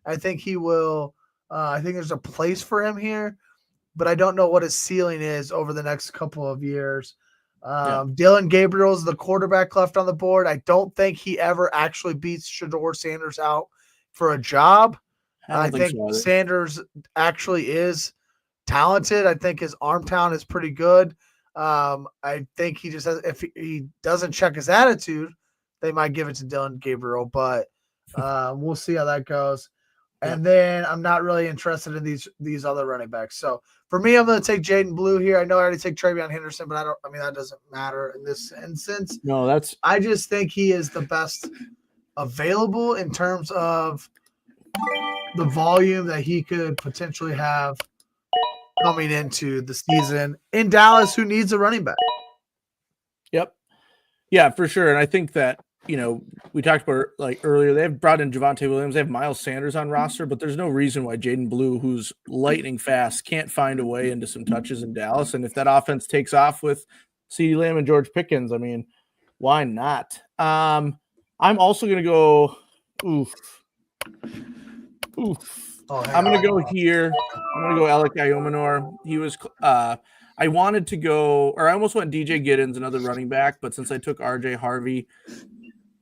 A: I think he will. I think there's a place for him here, but I don't know what his ceiling is over the next couple of years. Dylan Gabriel is the quarterback left on the board. I don't think he ever actually beats Shedeur Sanders out for a job. I think Sanders actually is talented. I think his arm talent is pretty good. I think he just has, if he doesn't check his attitude, they might give it to Dylan Gabriel, but we'll see how that goes. And then I'm not really interested in these other running backs. So for me, I'm going to take Jaden Blue here. I know I already take TreVeyon Henderson, but that doesn't matter in this instance.
C: No,
A: I just think he is the best available in terms of the volume that he could potentially have coming into the season in Dallas, who needs a running back.
C: Yep. Yeah, for sure. And I think that, we talked about like earlier, they've brought in Javonte Williams, they have Miles Sanders on roster, but there's no reason why Jaden Blue, who's lightning fast, can't find a way into some touches in Dallas. And if that offense takes off with CeeDee Lamb and George Pickens, I mean, why not? I'm also going to go, I'm going to go here. I'm going to go Alec Iomenor. He was, I wanted to go, or I almost went DJ Giddens, another running back, but since I took RJ Harvey,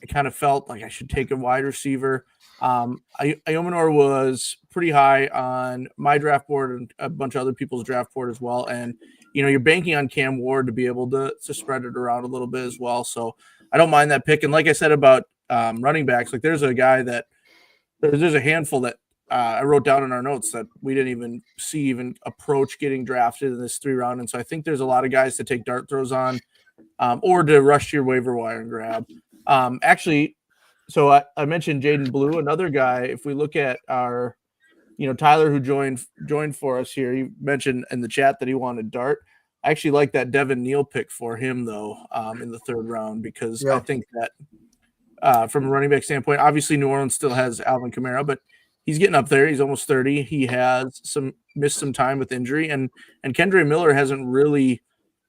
C: I kind of felt like I should take a wide receiver. Iomenor was pretty high on my draft board and a bunch of other people's draft board as well. And, you're banking on Cam Ward to be able to spread it around a little bit as well. So I don't mind that pick. And like I said about running backs, like there's a guy that there's a handful that I wrote down in our notes that we didn't even see even approach getting drafted in this 3 round. And so I think there's a lot of guys to take dart throws on or to rush to your waiver wire and grab. Actually, so I mentioned Jaden Blue, another guy. If we look at our, Tyler, who joined for us here, he mentioned in the chat that he wanted dart. I actually like that Devin Neal pick for him though, in the 3rd round, because I think that from a running back standpoint, obviously New Orleans still has Alvin Kamara, but he's getting up there. He's almost 30. He has missed some time with injury, and Kendre Miller hasn't really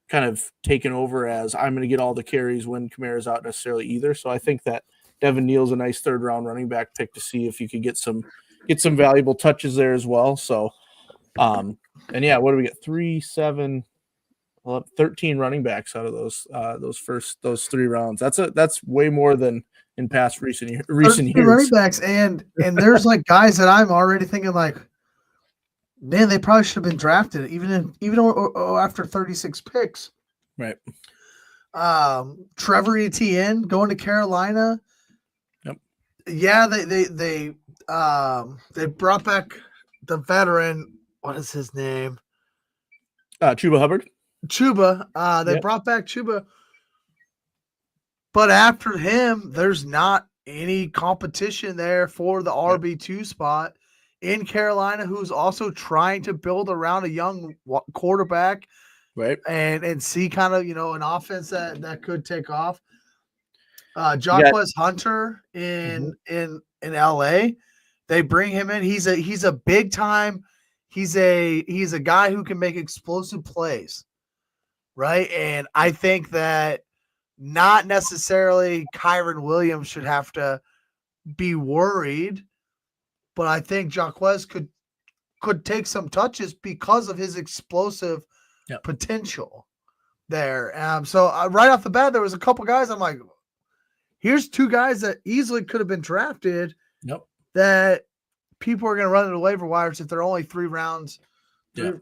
C: kind of taken over as I'm going to get all the carries when Kamara's out necessarily either. So I think that Devin Neal's a nice 3rd round running back pick to see if you could get some valuable touches there as well. So, and yeah, what do we get? 3, 7, 13 running backs out of those 3 rounds. That's way more than in past recent years.
A: Running backs, and there's like guys that I'm already thinking like, man, they probably should have been drafted even after 36 picks.
C: Right.
A: Trevor Etienne going to Carolina.
C: Yep.
A: Yeah, they brought back the veteran. What is his name?
C: Chuba Hubbard.
A: Chuba. They brought back Chuba. But after him, there's not any competition there for the RB2 spot in Carolina, who's also trying to build around a young quarterback,
C: right?
A: And see kind of an offense that could take off. Jacquez Hunter in LA, they bring him in. He's a big time. He's a guy who can make explosive plays, right? And I think that not necessarily Kyron Williams should have to be worried, but I think Jacquez could take some touches because of his explosive potential there. So right off the bat, there was a couple guys I'm like, here's two guys that easily could have been drafted.
C: Yep.
A: That people are going to run to the waiver wires if they're only 3 rounds. 3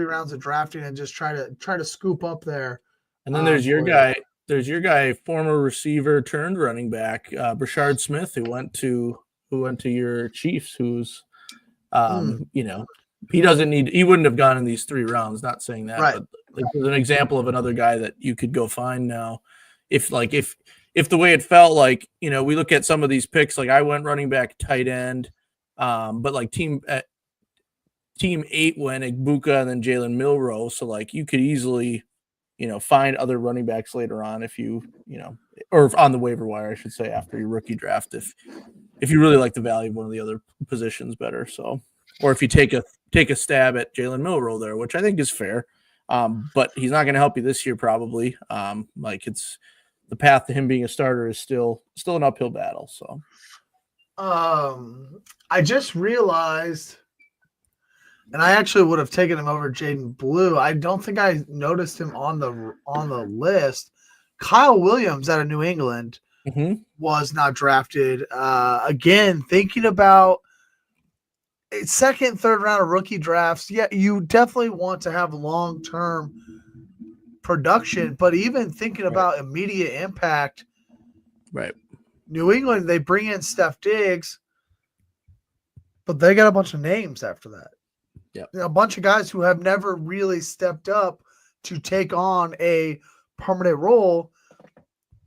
A: rounds of drafting and just try to scoop up there.
C: And then there's your guy. There's your guy, former receiver turned running back, Brashard Smith, who went to your Chiefs. Who's, he wouldn't have gone in these 3 rounds. Not saying that,
A: right.
C: But there's an example of another guy that you could go find now. If the way it felt like, we look at some of these picks, like I went running back, tight end, but like team 8 went Igbuka and then Jalen Milroe. So like you could easily, find other running backs later on if or on the waiver wire, I should say, after your rookie draft, if you really like the value of one of the other positions better. So, or if you take a stab at Jalen Milroe there, which I think is fair. But he's not going to help you this year, probably. It's the path to him being a starter is still an uphill battle. So,
A: I just realized, and I actually would have taken him over Jaden Blue. I don't think I noticed him on the list. Kyle Williams out of New England was not drafted. Again, thinking about second, third round of rookie drafts, yeah, you definitely want to have long-term production, but even thinking about immediate impact,
C: right?
A: New England, they bring in Steph Diggs, but they got a bunch of names after that.
C: Yeah,
A: a bunch of guys who have never really stepped up to take on a permanent role.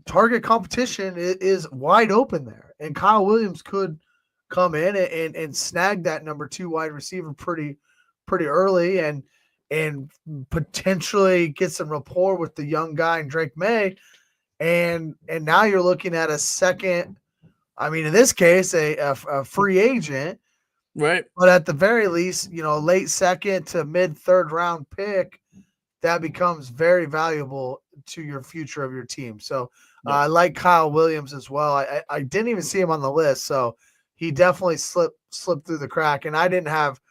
A: Target competition is wide open there, and Kyle Williams could come in and snag that number 2 wide receiver pretty early and potentially get some rapport with the young guy and Drake May. And now you're looking at a second, in this case, a free agent,
C: right?
A: But at the very least, late second to mid third round pick that becomes very valuable to your future of your team. So I like Kyle Williams as well. I didn't even see him on the list, so he definitely slipped through the crack. And I didn't have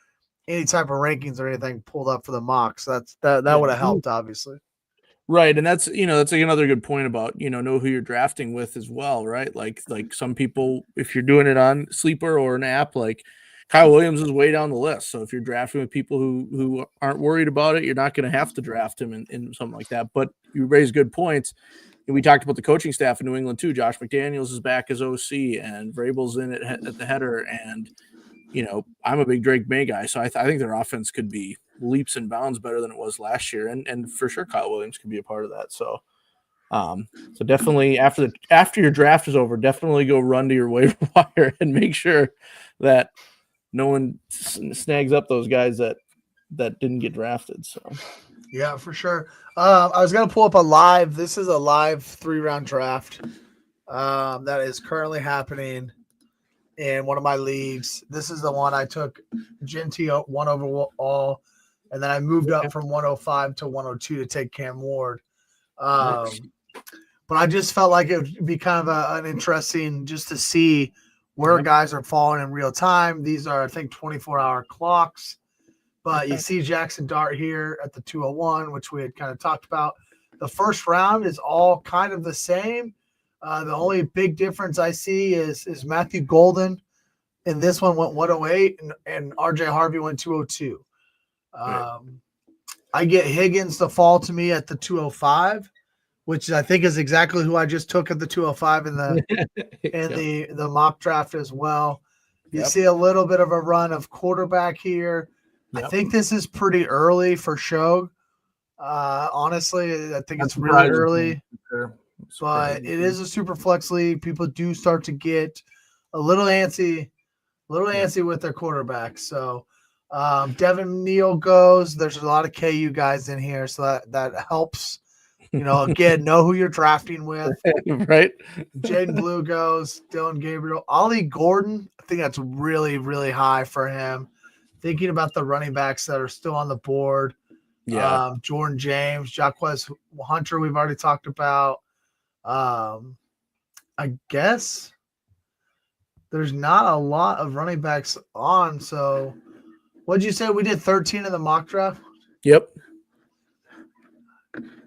A: any type of rankings or anything pulled up for the mocks. That would have helped, obviously.
C: Right. And that's like another good point about, know who you're drafting with as well, right? Like some people, if you're doing it on Sleeper or an app, like Kyle Williams is way down the list. So if you're drafting with people who aren't worried about it, you're not going to have to draft him in something like that. But you raise good points. And we talked about the coaching staff in New England too. Josh McDaniels is back as OC and Vrabel's in at the header. And, I'm a big Drake May guy. So I think their offense could be leaps and bounds better than it was last year. And for sure, Kyle Williams could be a part of that. So, so definitely after your draft is over, definitely go run to your waiver wire and make sure that no one snags up those guys that didn't get drafted. So,
A: yeah, for sure. I was going to pull up this is a live 3-round draft that is currently happening in one of my leagues. This is the one I took Genty 1 overall, and then I moved up from 105 to 102 to take Cam Ward. But I just felt like it would be kind of an interesting just to see where guys are falling in real time. These are, I think, 24-hour clocks. But you see Jackson Dart here at the 201, which we had kind of talked about. The first round is all kind of the same. The only big difference I see is Matthew Golden. And this one went 108, and RJ Harvey went 202. I get Higgins to fall to me at the 205, which I think is exactly who I just took at the 205 in the mock draft as well. You see a little bit of a run of quarterback here. I think this is pretty early for Shog. Honestly, I think it's really early. but it is a super flex league. People do start to get a little antsy with their quarterbacks. So Devin Neal goes. There's a lot of KU guys in here, so that helps. Again, know who you're drafting with.
C: Right.
A: Jaden Blue goes. Dylan Gabriel. Ollie Gordon. I think that's really, really high for him. Thinking about the running backs that are still on the board.
C: Yeah.
A: Jordan James, Jaquez Hunter, we've already talked about. I guess there's not a lot of running backs on. So what'd you say? We did 13 in the mock draft?
C: Yep.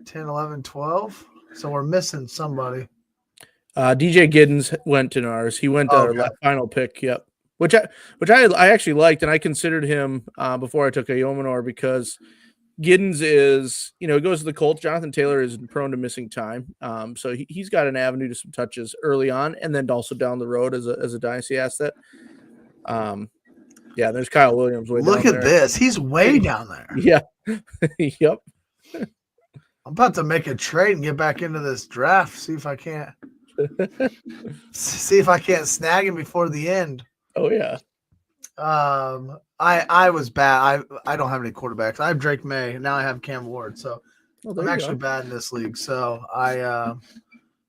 A: 10, 11, 12. So we're missing somebody.
C: DJ Giddens went in ours. He went our final pick. Yep. Which I actually liked, and I considered him before I took Ayomanor because Giddens is, he goes to the Colts. Jonathan Taylor is prone to missing time. So he's got an avenue to some touches early on and then also down the road as a dynasty asset. Yeah, there's Kyle Williams.
A: Look at this. He's way down there.
C: Yeah. Yep.
A: I'm about to make a trade and get back into this draft. See if I can't snag him before the end.
C: Oh yeah.
A: I was bad. I don't have any quarterbacks. I have Drake May. And now I have Cam Ward. So I'm actually bad in this league. So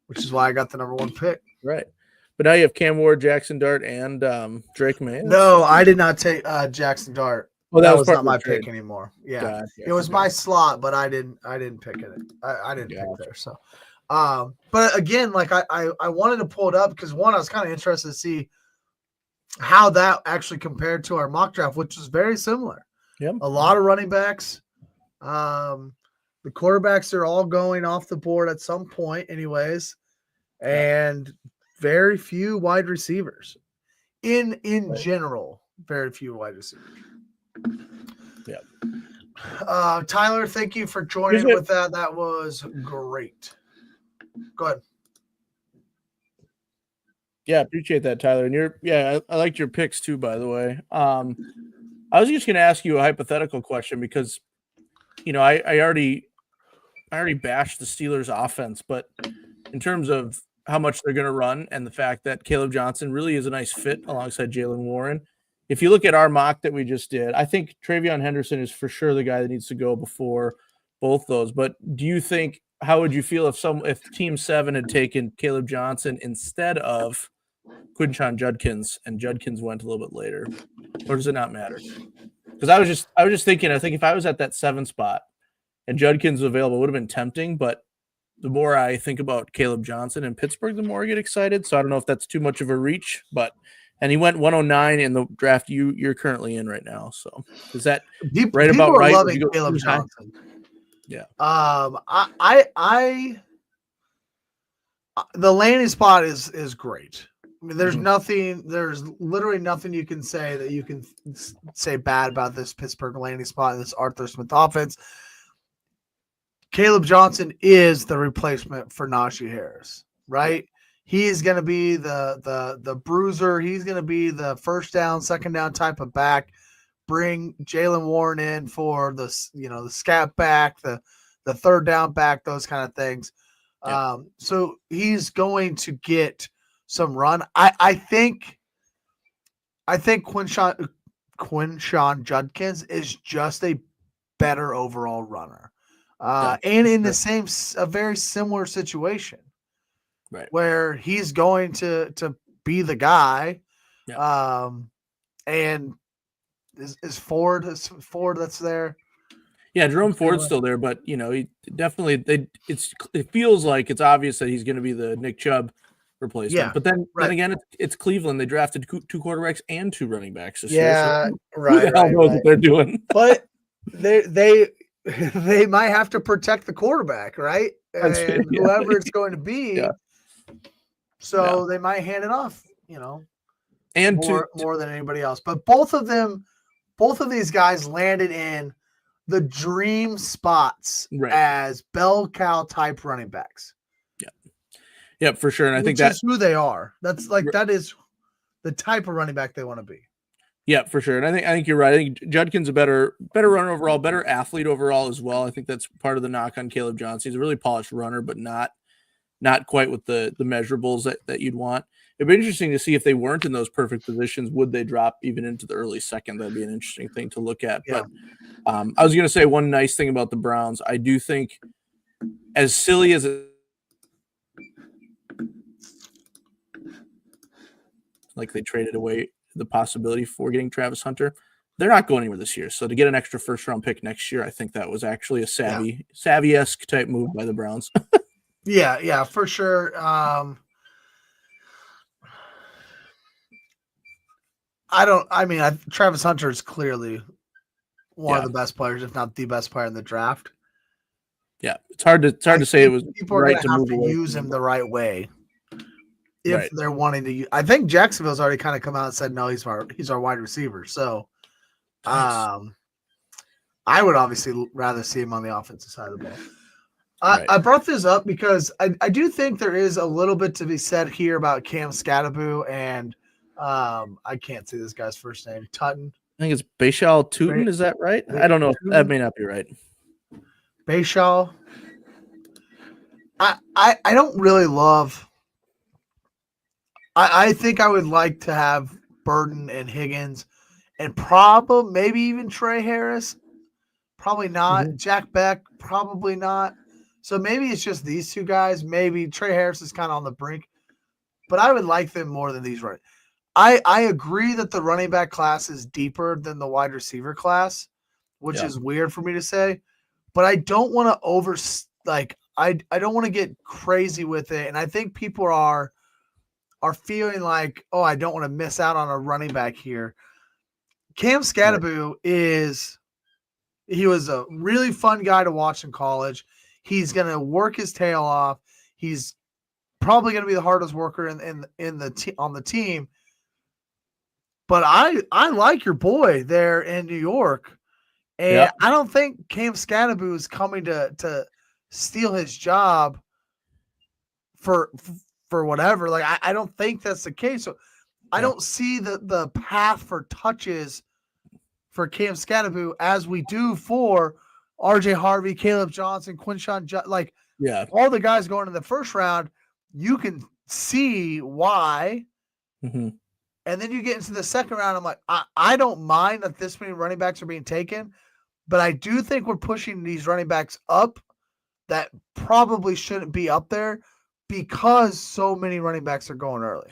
A: which is why I got the number 1 pick.
C: Right. But now you have Cam Ward, Jackson Dart, and Drake May.
A: No, I did not take Jackson Dart.
C: Well,
A: that was not my pick anymore. Yeah,
C: gotcha.
A: It was my slot, but I didn't pick it. I didn't pick there. So, but again, like I wanted to pull it up because one, I was kind of interested to see how that actually compared to our mock draft, which was very similar.
C: Yep.
A: A lot of running backs. The quarterbacks are all going off the board at some point, anyways, and very few wide receivers. In general, very few wide receivers.
C: Yeah.
A: Tyler, thank you for joining with that. That was great. Go ahead.
C: Yeah, appreciate that, Tyler. And I liked your picks too, by the way. I was just going to ask you a hypothetical question because, I already bashed the Steelers offense, but in terms of how much they're going to run and the fact that Caleb Johnson really is a nice fit alongside Jalen Warren. If you look at our mock that we just did, I think Travion Henderson is for sure the guy that needs to go before both those. But do you think, how would you feel if Team 7 had taken Caleb Johnson instead of Quinshon Judkins and Judkins went a little bit later? Or does it not matter? Because I was just thinking, I think if I was at that 7 spot and Judkins was available, it would have been tempting. But the more I think about Caleb Johnson in Pittsburgh, the more I get excited. So I don't know if that's too much of a reach, and he went 109 in the draft you're currently in right now. So is that right about right?
A: Loving Caleb Johnson.
C: Yeah.
A: The landing spot is great. I mean, there's literally nothing you can say that you can say bad about this Pittsburgh landing spot and this Arthur Smith offense. Caleb Johnson is the replacement for Najee Harris, right? He is going to be the bruiser. He's going to be the first down, second down type of back. Bring Jalen Warren in for the scat back, the third down back, those kind of things. Yeah. So he's going to get some run. I think Quinshon Judkins is just a better overall runner. And in a very similar situation. Right. Where he's going to be the guy. Yeah. And is Ford that's there?
C: Yeah, Jerome Ford's still there, but he definitely it feels like it's obvious that he's going to be the Nick Chubb replacement. Yeah, but then again, it's Cleveland. They drafted 2 quarterbacks and 2 running backs this year. So who the hell knows what they're doing?
A: But they might have to protect the quarterback, right? And whoever it's going to be. Yeah. So they might hand it off,
C: and
A: more than anybody else. But both of these guys landed in the dream spots as bell cow type running backs.
C: Yeah. Yep, for sure. And I think
A: that's who they are. That's that is the type of running back they want to be.
C: Yeah, for sure. And I think you're right. I think Judkins a better runner overall, better athlete overall as well. I think that's part of the knock on Caleb Johnson. He's a really polished runner, but not not quite with the measurables that you'd want. It'd be interesting to see if they weren't in those perfect positions, would they drop even into the early second? That'd be an interesting thing to look at.
A: Yeah.
C: But I was going to say one nice thing about the Browns. I do think, as silly as it, like they traded away the possibility for getting Travis Hunter, they're not going anywhere this year. So to get an extra first-round pick next year, I think that was actually a savvy-esque type move by the Browns.
A: Yeah, for sure. Travis Hunter is clearly one of the best players, if not the best player in the draft.
C: Yeah, it's hard to say it was
A: people are
C: right
A: going to have to use him the right way if they're wanting to use. I think Jacksonville's already kind of come out and said no, he's our wide receiver. So, nice. I would obviously rather see him on the offensive side of the ball. I brought this up because I do think there is a little bit to be said here about Cam Scadaboo and I can't say this guy's first name. Tutton.
C: I think it's Bashal Tootin. Is that right? I don't know. That may not be right.
A: Bashal. I don't really love. I think I would like to have Burden and Higgins and probably maybe even Trey Harris. Probably not. Mm-hmm. Jack Beck, probably not. So maybe it's just these two guys. Maybe Trey Harris is kind of on the brink. But I would like them more than these running. I agree that the running back class is deeper than the wide receiver class, which is weird for me to say. But I don't want to I don't want to get crazy with it. And I think people are feeling like, oh, I don't want to miss out on a running back here. Cam Scadaboo he was a really fun guy to watch in college. He's going to work his tail off. He's probably going to be the hardest worker on the team. But I like your boy there in New York. And I don't think Cam Scadaboo is coming to steal his job for whatever. Like I don't think that's the case. So I don't see the path for touches for Cam Scadaboo as we do for RJ Harvey, Caleb Johnson, Quinshawn, all the guys going in the first round. You can see why.
C: Mm-hmm.
A: And then you get into the second round. I'm like, I don't mind that this many running backs are being taken, but I do think we're pushing these running backs up that probably shouldn't be up there because so many running backs are going early.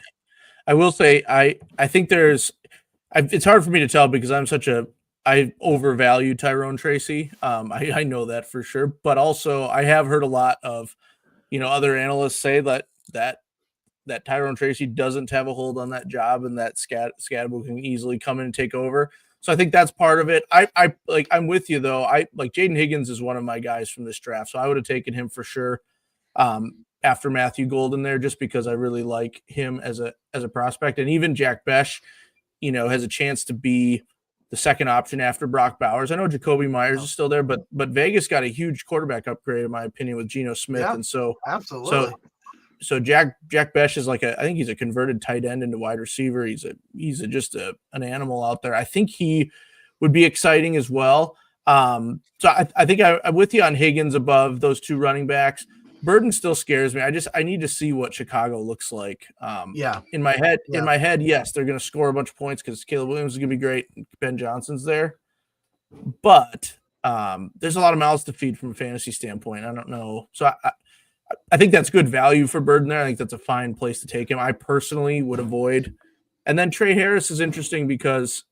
C: I will say, I think it's hard for me to tell because I overvalue Tyrone Tracy. I know that for sure, but also I have heard a lot of, other analysts say that Tyrone Tracy doesn't have a hold on that job and that Scadaboo can easily come in and take over. So I think that's part of it. I'm with you though. Jaden Higgins is one of my guys from this draft. So I would have taken him for sure. After Matthew Golden there, just because I really like him as a prospect. And even Jack Besh, has a chance to be the second option after Brock Bowers. I know Jacoby Myers is still there, but Vegas got a huge quarterback upgrade, in my opinion, with Geno Smith.
A: Yeah,
C: and so
A: absolutely.
C: So Jack Besh is I think he's a converted tight end into wide receiver. He's just an animal out there. I think he would be exciting as well. So I think I'm with you on Higgins above those two running backs. Burden still scares me. I need to see what Chicago looks like. In my head, yes, they're going to score a bunch of points because Caleb Williams is going to be great. Ben Johnson's there, but there's a lot of mouths to feed from a fantasy standpoint. I don't know. So I think that's good value for Burden there. I think that's a fine place to take him. I personally would avoid. And then Trey Harris is interesting because,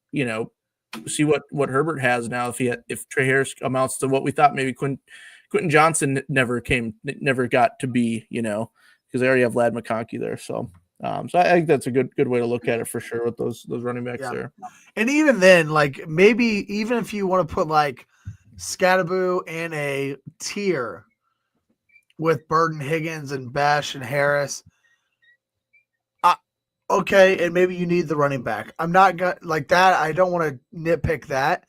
C: see what Herbert has now. If Trey Harris amounts to what we thought, maybe Quentin Johnson never got to be, because they already have Vlad McConkey there. So I think that's a good way to look at it for sure with those running backs there.
A: And even then, maybe even if you want to put Scadaboo in a tier with Burden, Higgins, and Besh and Harris, okay, and maybe you need the running back. I'm not going like that. I don't want to nitpick that.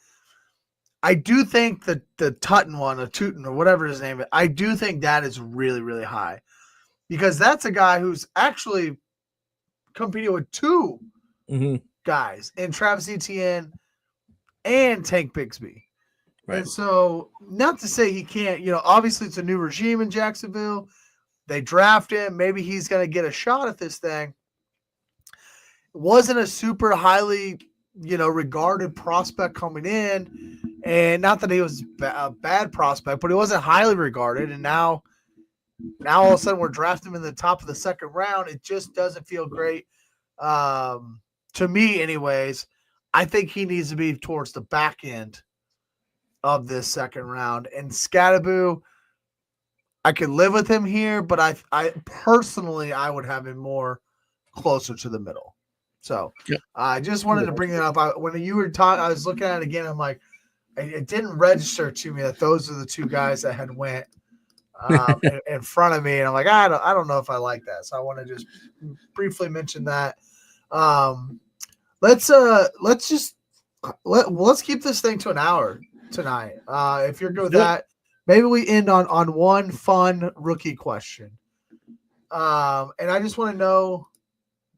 A: I do think that the Tutton one, or Tootin, or whatever his name is, I do think that is really, really high because that's a guy who's actually competing with two guys in Travis Etienne and Tank Bigsby. Right. And so not to say he can't, obviously it's a new regime in Jacksonville. They draft him. Maybe he's going to get a shot at this thing. Wasn't a super highly, regarded prospect coming in. And not that he was a bad prospect, but he wasn't highly regarded. And now all of a sudden we're drafting him in the top of the second round. It just doesn't feel great. To me, anyways. I think he needs to be towards the back end of this second round. And Scatterboo, I could live with him here, but I personally, I would have him more closer to the middle. So I just wanted to bring that up. When you were talking, I was looking at it again. I'm like, it didn't register to me that those are the two guys that had went in front of me. And I'm like, I don't know if I like that. So I want to just briefly mention that. Let's keep this thing to an hour tonight. If you're good with that, maybe we end on one fun rookie question. And I just want to know,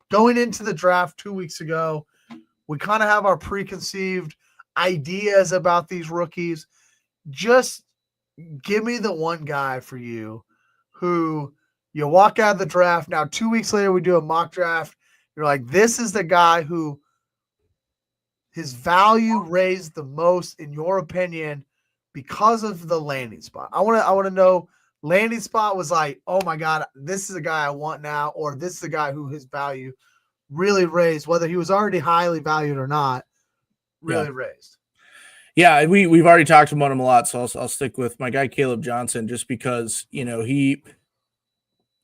A: going into the draft 2 weeks ago, we kind of have our preconceived ideas about these rookies. Just give me the one guy for you who you walk out of the draft. Now, 2 weeks later, we do a mock draft. You're like, this is the guy who his value raised the most, in your opinion, because of the landing spot. I want to know, landing spot was like, oh my God, this is a guy I want now, or this is the guy who his value really raised, whether he was already highly valued or not, really raised.
C: Yeah, we've already talked about him a lot, so I'll stick with my guy Caleb Johnson, just because he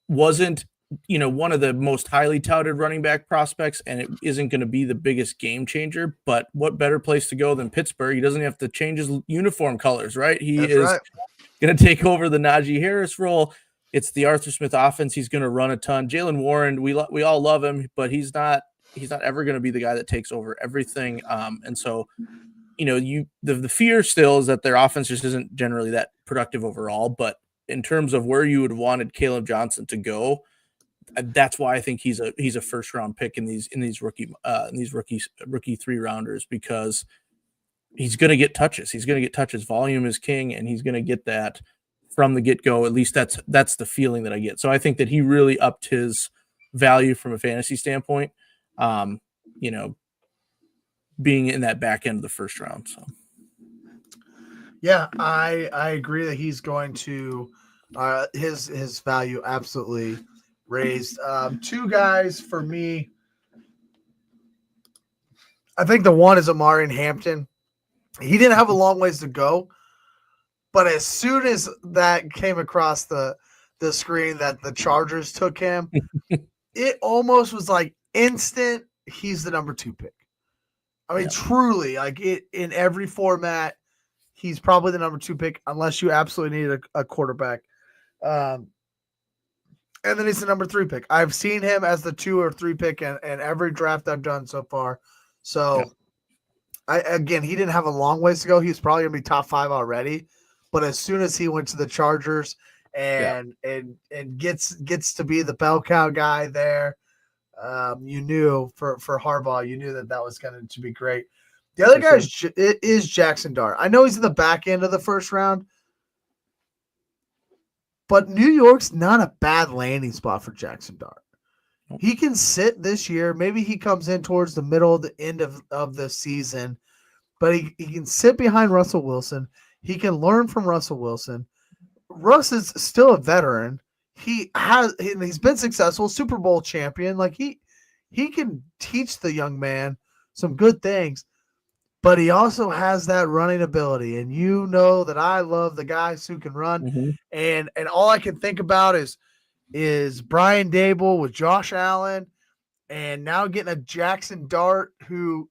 C: wasn't one of the most highly touted running back prospects, and it isn't going to be the biggest game changer, but what better place to go than Pittsburgh? He doesn't have to change his uniform colors, right? That's right. Going to take over the Najee Harris role. It's the Arthur Smith offense. He's going to run a ton. Jalen Warren, we all love him, but he's not ever going to be the guy that takes over everything. And so, the fear still is that their offense just isn't generally that productive overall. But in terms of where you would have wanted Caleb Johnson to go, that's why I think he's a first round pick in these rookie 3-rounders, because he's going to get touches. He's going to get touches. Volume is king, and he's going to get that from the get-go. At least that's the feeling that I get. So I think that he really upped his value from a fantasy standpoint, being in that back end of the first round. So
A: yeah, I agree that he's going to his value absolutely raised. Two guys for me, I think the one is Amari Hampton. He didn't have a long ways to go, but as soon as that came across the screen that the Chargers took him, it almost was like instant, he's the number 2 pick. I mean, truly, like in every format, he's probably the number 2 pick, unless you absolutely need a quarterback. And then he's the number 3 pick. I've seen him as the 2 or 3 pick in every draft I've done so far. So, he didn't have a long ways to go. He's probably going to be top 5 already. But as soon as he went to the Chargers and gets to be the bell cow guy there, you knew for Harbaugh, you knew that was going to be great. The other guy is Jackson Dart. I know he's in the back end of the first round, but New York's not a bad landing spot for Jackson Dart. He can sit this year. Maybe he comes in towards the middle, the end of the season, but he can sit behind Russell Wilson. He can learn from Russell Wilson. Russ is still a veteran. He's been successful, Super Bowl champion. Like he can teach the young man some good things, but he also has that running ability. And you know that I love the guys who can run. Mm-hmm. And all I can think about is Brian Dable with Josh Allen, and now getting a Jackson Dart who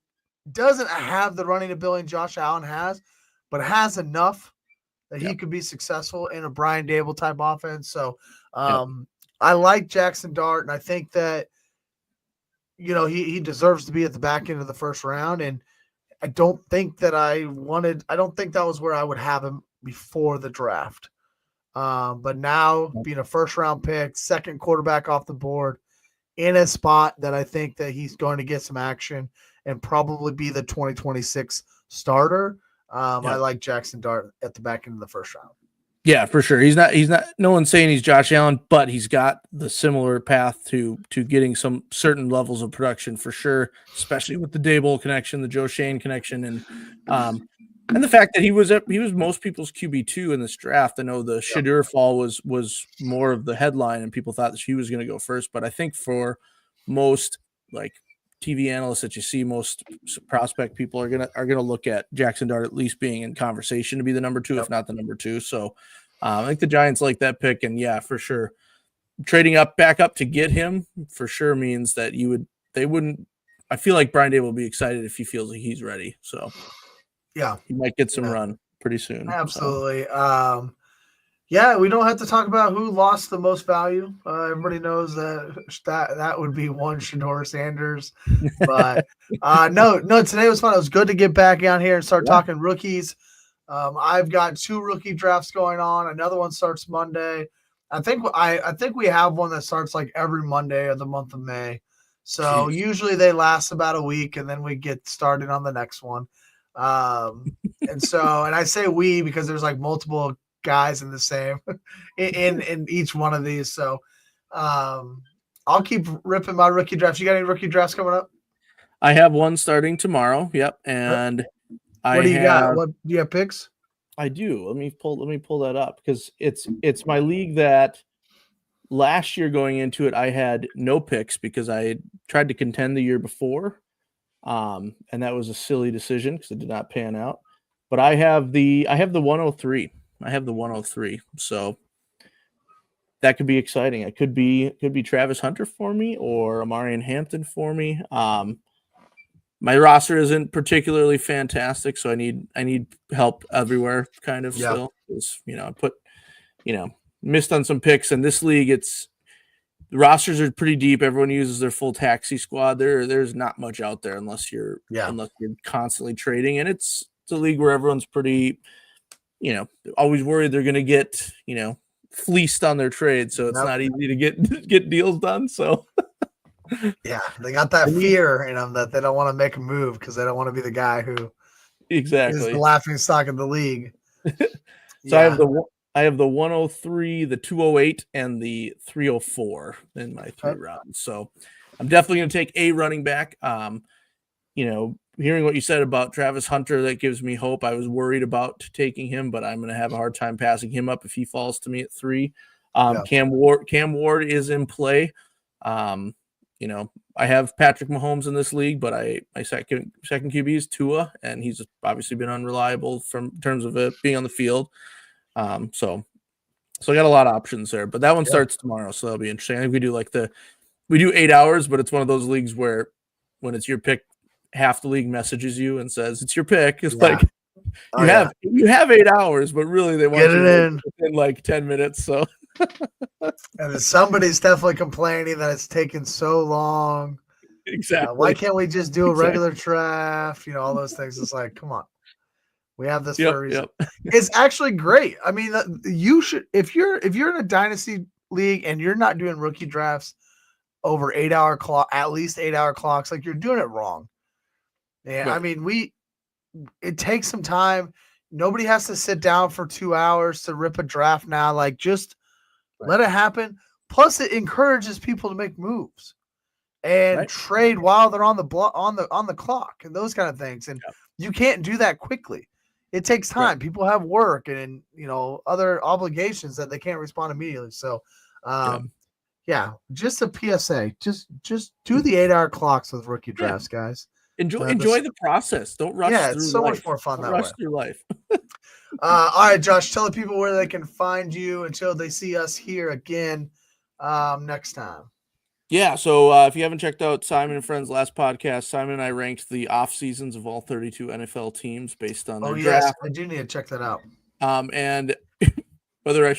A: doesn't have the running ability Josh Allen has, but has enough that he could be successful in a Brian Dable type offense. So I like Jackson Dart, and I think that, he deserves to be at the back end of the first round. And I don't think that was where I would have him before the draft. But now being a first round pick, second quarterback off the board in a spot that I think that he's going to get some action and probably be the 2026 starter. I like Jackson Dart at the back end of the first round.
C: Yeah, for sure. He's not. No one's saying he's Josh Allen, but he's got the similar path to getting some certain levels of production for sure. Especially with the Daboll connection, the Joe Shane connection, and the fact that he was most people's QB2 in this draft. I know the Shadur fall was more of the headline, and people thought that he was going to go first. But I think for most like TV analysts that you see, most prospect people are gonna look at Jackson Dart at least being in conversation to be the number 2, if not the number 2. So I think the Giants like that pick, and yeah, for sure, trading back up to get him for sure means that they wouldn't. I feel like Brian Day will be excited if he feels like he's ready. So
A: yeah,
C: he might get some run pretty soon.
A: Absolutely. So. Yeah, we don't have to talk about who lost the most value. Everybody knows that would be one Shador Sanders. But no, today was fun. It was good to get back on here and start talking rookies. I've got 2 rookie drafts going on. Another one starts Monday. I think we have one that starts like every Monday of the month of May. So usually they last about a week, and then we get started on the next one. And I say we because there's like multiple guys in the same in each one of these. So I'll keep ripping my rookie drafts. You got any rookie drafts coming up?
C: I have one starting tomorrow. Yep. And
A: what do you got? What do you have picks?
C: I do. Let me pull that up because it's my league that last year going into it, I had no picks because I tried to contend the year before. And that was a silly decision because it did not pan out. But I have the 103. I have the 103, so that could be exciting. It could be Travis Hunter for me or Amarian Hampton for me. My roster isn't particularly fantastic, so I need help everywhere, kind of still. Because I missed on some picks, and this league, the rosters are pretty deep. Everyone uses their full taxi squad. There's not much out there unless you're constantly trading, and it's a league where everyone's pretty. Always worried they're going to get, fleeced on their trade. So it's not easy to get deals done. So
A: yeah, they got that fear in them that they don't want to make a move because they don't want to be the guy who is the laughing stock of the league.
C: So I have the 103, the 208, and the 304 in my 3 rounds. So I'm definitely going to take a running back. Hearing what you said about Travis Hunter, that gives me hope. I was worried about taking him, but I'm going to have a hard time passing him up if he falls to me at 3. Cam Ward is in play. I have Patrick Mahomes in this league, but my second QB is Tua, and he's obviously been unreliable in terms of it being on the field. So I got a lot of options there, but that one starts tomorrow, so that'll be interesting. I think we do 8 hours, but it's one of those leagues where when it's your pick, half the league messages you and says it's your pick. It's like you have 8 hours, but really they want you in like 10 minutes. So
A: and somebody's definitely complaining that it's taken so long.
C: Exactly.
A: Why can't we just do a regular draft? All those things. It's like, come on. We have this for a reason. It's actually great. I mean, you should if you're in a dynasty league and you're not doing rookie drafts over 8 hour clock, at least 8 hour clocks, like you're doing it wrong. Yeah, I mean, it takes some time. Nobody has to sit down for 2 hours to rip a draft now. Like, just let it happen. Plus, it encourages people to make moves and trade while they're on the clock and those kind of things. And you can't do that quickly. It takes time. People have work and other obligations that they can't respond immediately. So, just a PSA. Just do the 8 hour clocks with rookie drafts, guys.
C: Enjoy the process. Don't rush through life.
A: It's so much more fun that way.
C: Rush through life.
A: All right, Josh, tell the people where they can find you until they see us here again next time.
C: Yeah, so if you haven't checked out Simon and Friends' last podcast, Simon and I ranked the off seasons of all 32 NFL teams based on their draft.
A: I do need to check that out.
C: And whether we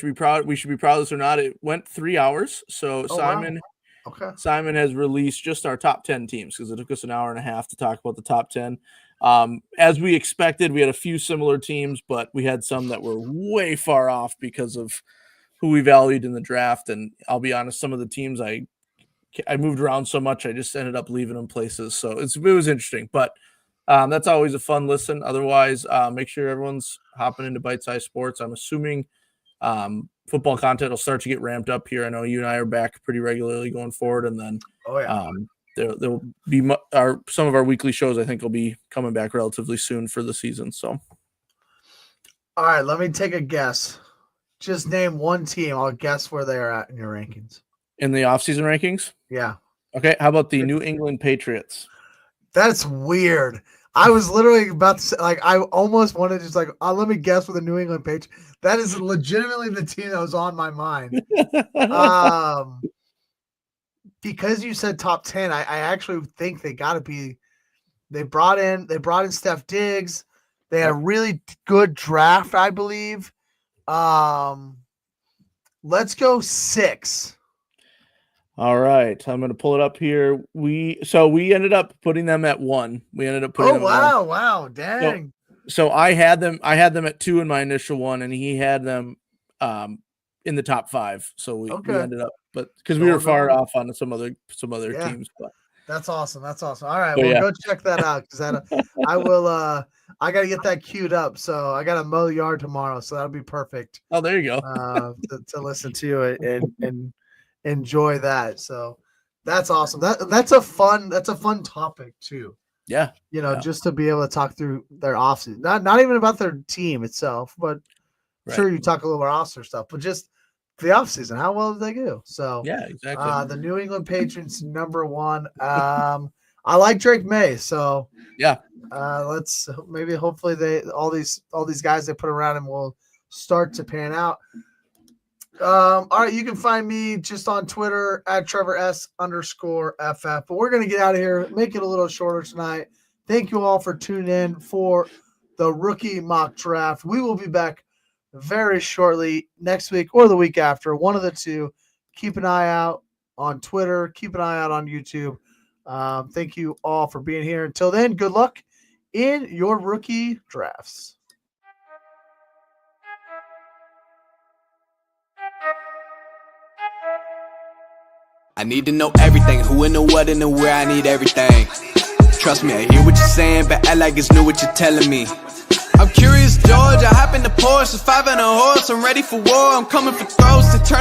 C: should be proud of this or not, it went 3 hours. So Simon. Wow.
A: Okay.
C: Simon has released just our top 10 teams because it took us an hour and a half to talk about the top 10. As we expected, we had a few similar teams, but we had some that were way far off because of who we valued in the draft. And I'll be honest, some of the teams I moved around so much, I just ended up leaving them places. So it was interesting, but that's always a fun listen. Otherwise, make sure everyone's hopping into Bite Size Sports. I'm assuming Football content will start to get ramped up here. I know you and I are back pretty regularly going forward, and then there'll be some of our weekly shows. I think will be coming back relatively soon for the season. So,
A: all right, let me take a guess. Just name one team. I'll guess where they are at in your rankings.
C: In the offseason rankings?
A: Yeah.
C: Okay. How about the New England Patriots?
A: That's weird. I was literally about to say, I almost wanted to just let me guess with the New England Patriots. That is legitimately the team that was on my mind. Because you said top 10, I actually think they got to be. They brought in Steph Diggs. They had a really good draft, I believe. Let's go 6.
C: All right, I'm going to pull it up here. We ended up putting them at 1. We ended up putting them at 1.
A: Wow, dang.
C: So I had them at 2 in my initial one, and he had them in the top 5. So we ended up, but because we were far off on some other teams. But
A: that's awesome. All right, go check that out because I will. I got to get that queued up. So I got to mow the yard tomorrow, so that'll be perfect.
C: Oh, there you go.
A: To listen to and enjoy that. So that's awesome. That's a fun topic too.
C: Yeah.
A: Just to be able to talk through their offseason. Not even about their team itself, but sure you talk a little about roster stuff, but just the offseason. How well did they do? So
C: yeah, exactly.
A: The New England Patriots number 1. I like Drake May, so
C: yeah.
A: Let's hopefully all these guys they put around him will start to pan out. All right, you can find me just on Twitter at TrevorS_FF. But we're gonna get out of here, make it a little shorter tonight. Thank you all for tuning in for the rookie mock draft. We will be back very shortly next week or the week after, one of the two. Keep an eye out on Twitter. Keep an eye out on YouTube. Thank you all for being here. Until then, good luck in your rookie drafts.
B: I need to know everything, who and the what and the where, I need everything. Trust me, I hear what you're saying, but act like it's new what you're telling me. I'm curious, George, I hop in the Porsche, 5 and a horse, I'm ready for war, I'm coming for throats to turn.